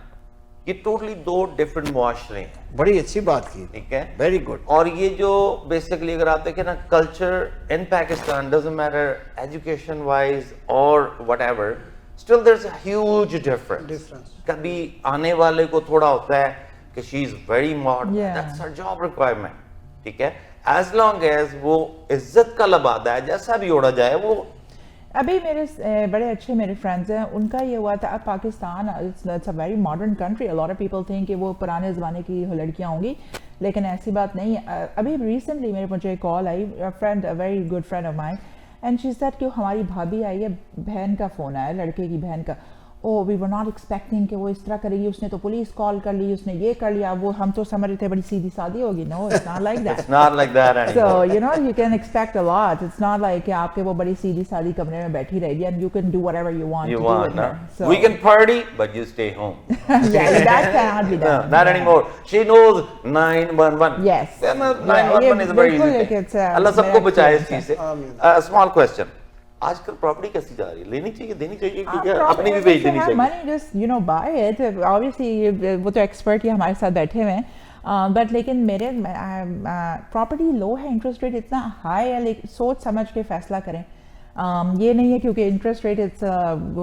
یہ ٹوٹلی دو ڈفرنٹ معاشرے ہیں. بڑی اچھی بات کی, ٹھیک ہے, ویری گڈ. اور یہ جو بیسیکلی اگر آپ دیکھیں نا culture in Pakistan doesn't matter education wise اور whatever, still there is a huge difference. کبھی آنے والے کو تھوڑا ہوتا ہے کہ she is very modern, that's her job requirement, ٹھیک ہے, ایز لانگ ایز وہ عزت کا لبادہ ہے جیسا بھی اوڑا جائے. وہ ابھی میرے بڑے اچھے میرے فرینڈز ہیں, ان کا یہ ہوا تھا اب Pakistan it's a very modern country, a lot of people think کہ وہ پرانے زمانے کی لڑکیاں ہوں گی, لیکن ایسی بات نہیں ہے. ابھی ریسنٹلی مجھے کال آئی, friend a very good friend of mine, and she said کہ ہماری بھابھی آئی ہے, بہن کا فون آیا, لڑکے کی بہن کا, او وی ور ناٹ ایکسپیکٹنگ کہ وہ اس طرح کرے گی, اس نے تو پولیس کال کر لی, اس نے یہ کر لیا, وہ ہم تو سمجھ رہے تھے بڑی سیدھی سادی ہوگی. No it's not like that. It's not like that anymore. So you know you can expect a lot. It's not like کہ آپ کے وہ بڑی سیدھی سادی کمرے میں بیٹھی رہے گی and you can do whatever you want to do with her. So we can party but you stay home. yeah, that cannot be done. Not anymore. She knows 911. Yes. 911 is a very easy thing. اللہ سب کو بچائے اس چیز سے. Small question. آج کل property کیسی جا رہی ہے, لینی چاہیے, دینی چاہیے, کیونکہ اپنی بھی بھیج دینی چاہیے. Money just you know buy it. Obviously وہ تو ایکسپرٹ ہی ہمارے ساتھ بیٹھے ہوئے ہیں, بٹ لیکن میرے پراپرٹی لو ہے, انٹرسٹ ریٹ اتنا ہائی ہے, لیکن سوچ سمجھ کے فیصلہ کریں. یہ نہیں ہے کیونکہ interest rate it's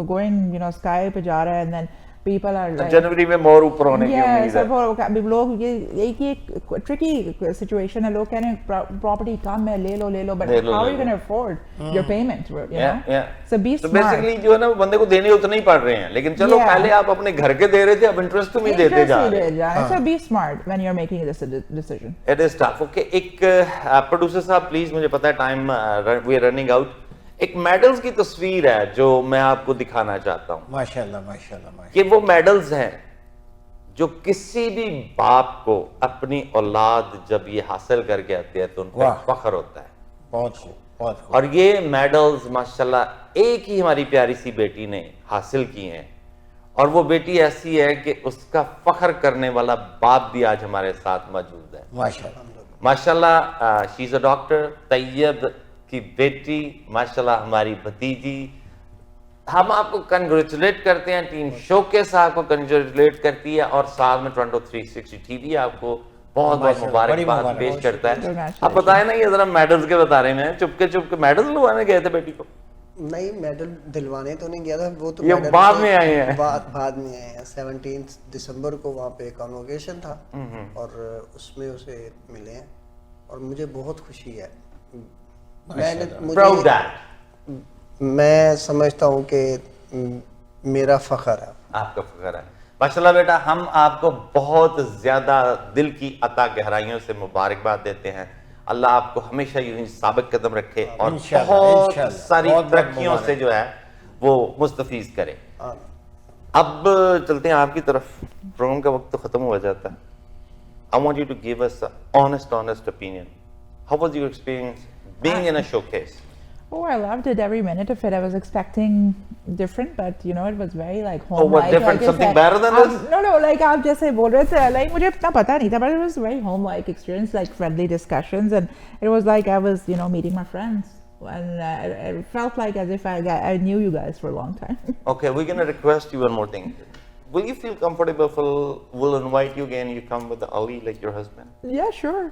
going sky پہ جا رہا ہے, اینڈ دین پیپل آر جنوری میں مور اوپر ہونے کی امید ہے. لوگ یہ ٹرکی سچویشن ہے, لوگ کہہ رہے ہیں پراپرٹی کم ہے, لے لو, but how are you gonna afford your payment, you know. So be smart. Basically جو ہے نا بندے کو دینے اتنے ہی پڑ رہے ہیں, لیکن چلو پہلے آپ اپنے گھر کے دے رہے تھے, اب انٹرسٹ بھی دیتے جا رہے ہیں. So be smart when you are making this decision. It is tough. Okay, ایک پروڈیوسر صاحب پلیز, مجھے پتا ہے time we are running out, ایک میڈلز کی تصویر ہے جو میں آپ کو دکھانا چاہتا ہوں. ماشاءاللہ ماشاءاللہ. یہ وہ میڈلز ہیں جو کسی بھی باپ کو اپنی اولاد جب یہ حاصل کر کے آتے ہیں تو ان کو فخر ہوتا ہے. بہت خوب, بہت خوب. اور یہ میڈلز ماشاءاللہ ایک ہی ہماری پیاری سی بیٹی نے حاصل کی ہیں, اور وہ بیٹی ایسی ہے کہ اس کا فخر کرنے والا باپ بھی آج ہمارے ساتھ موجود ہے. ماشاءاللہ شی از اے ڈاکٹر. طیب کی بیٹی ماشاءاللہ ہماری بھتیجی, ہم آپ کو کنگریچولیٹ کرتے ہیں, ٹیم شو کے ساتھ کو کنگریچولیٹ کرتی ہے, اور ساتھ میں 360 ٹی وی آپ کو بہت بہت مبارکباد پیش کرتا ہے. آپ بتائیں نا, یہ ذرا میڈلز کے بتا رہے ہیں, چپ کے میڈلز لگوانے گئے تھے بیٹی کو؟ نہیں, میڈل دلوانے تو نہیں گیا تھا, وہ تو یہ بعد میں آئے ہیں. بعد میں آئے ہیں. 17 دسمبر کو وہاں پہ کانووکیشن تھا, اور اس میں اسے ملے ہیں, اور مجھے بہت خوشی ہے. میں سمجھتا ہوں کہ میرا فخر ہے, آپ کا فخر ہے. ماشاءاللہ بیٹا, ہم آپ کو بہت زیادہ دل کی عطا گہرائیوں سے مبارکباد دیتے ہیں. اللہ آپ کو ہمیشہ یوں ہی ثابت قدم رکھے, اور بہت ساری ترقیوں سے جو ہے وہ مستفیض کرے. اب چلتے ہیں آپ کی طرف, پروگرام کا وقت تو ختم ہو جاتا ہے. I want you to give us an honest opinion. How was your experience being in a showcase? Oh, I loved it, every minute of it. I was expecting different, but you know, it was very like home. Oh, what different? Something better than this? No, like آپ جیسے بول رہے تھے, like مجھے اتنا پتا نہیں تھا, but it was very home-like experience, like friendly discussions, and it was like I was, you know, meeting my friends. and it felt like as if I knew you guys for a long time. Okay, we're gonna request you one more thing. Will you feel comfortable if we'll invite you again, you come with Ali like your husband? Yeah, sure.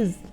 is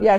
Yeah,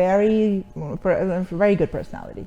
very good personality.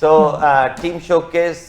So team showcase,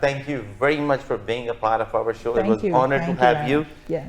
Thank you very much for being a part of our show. It was Thank you. honored to Thank have very you. much. Yes.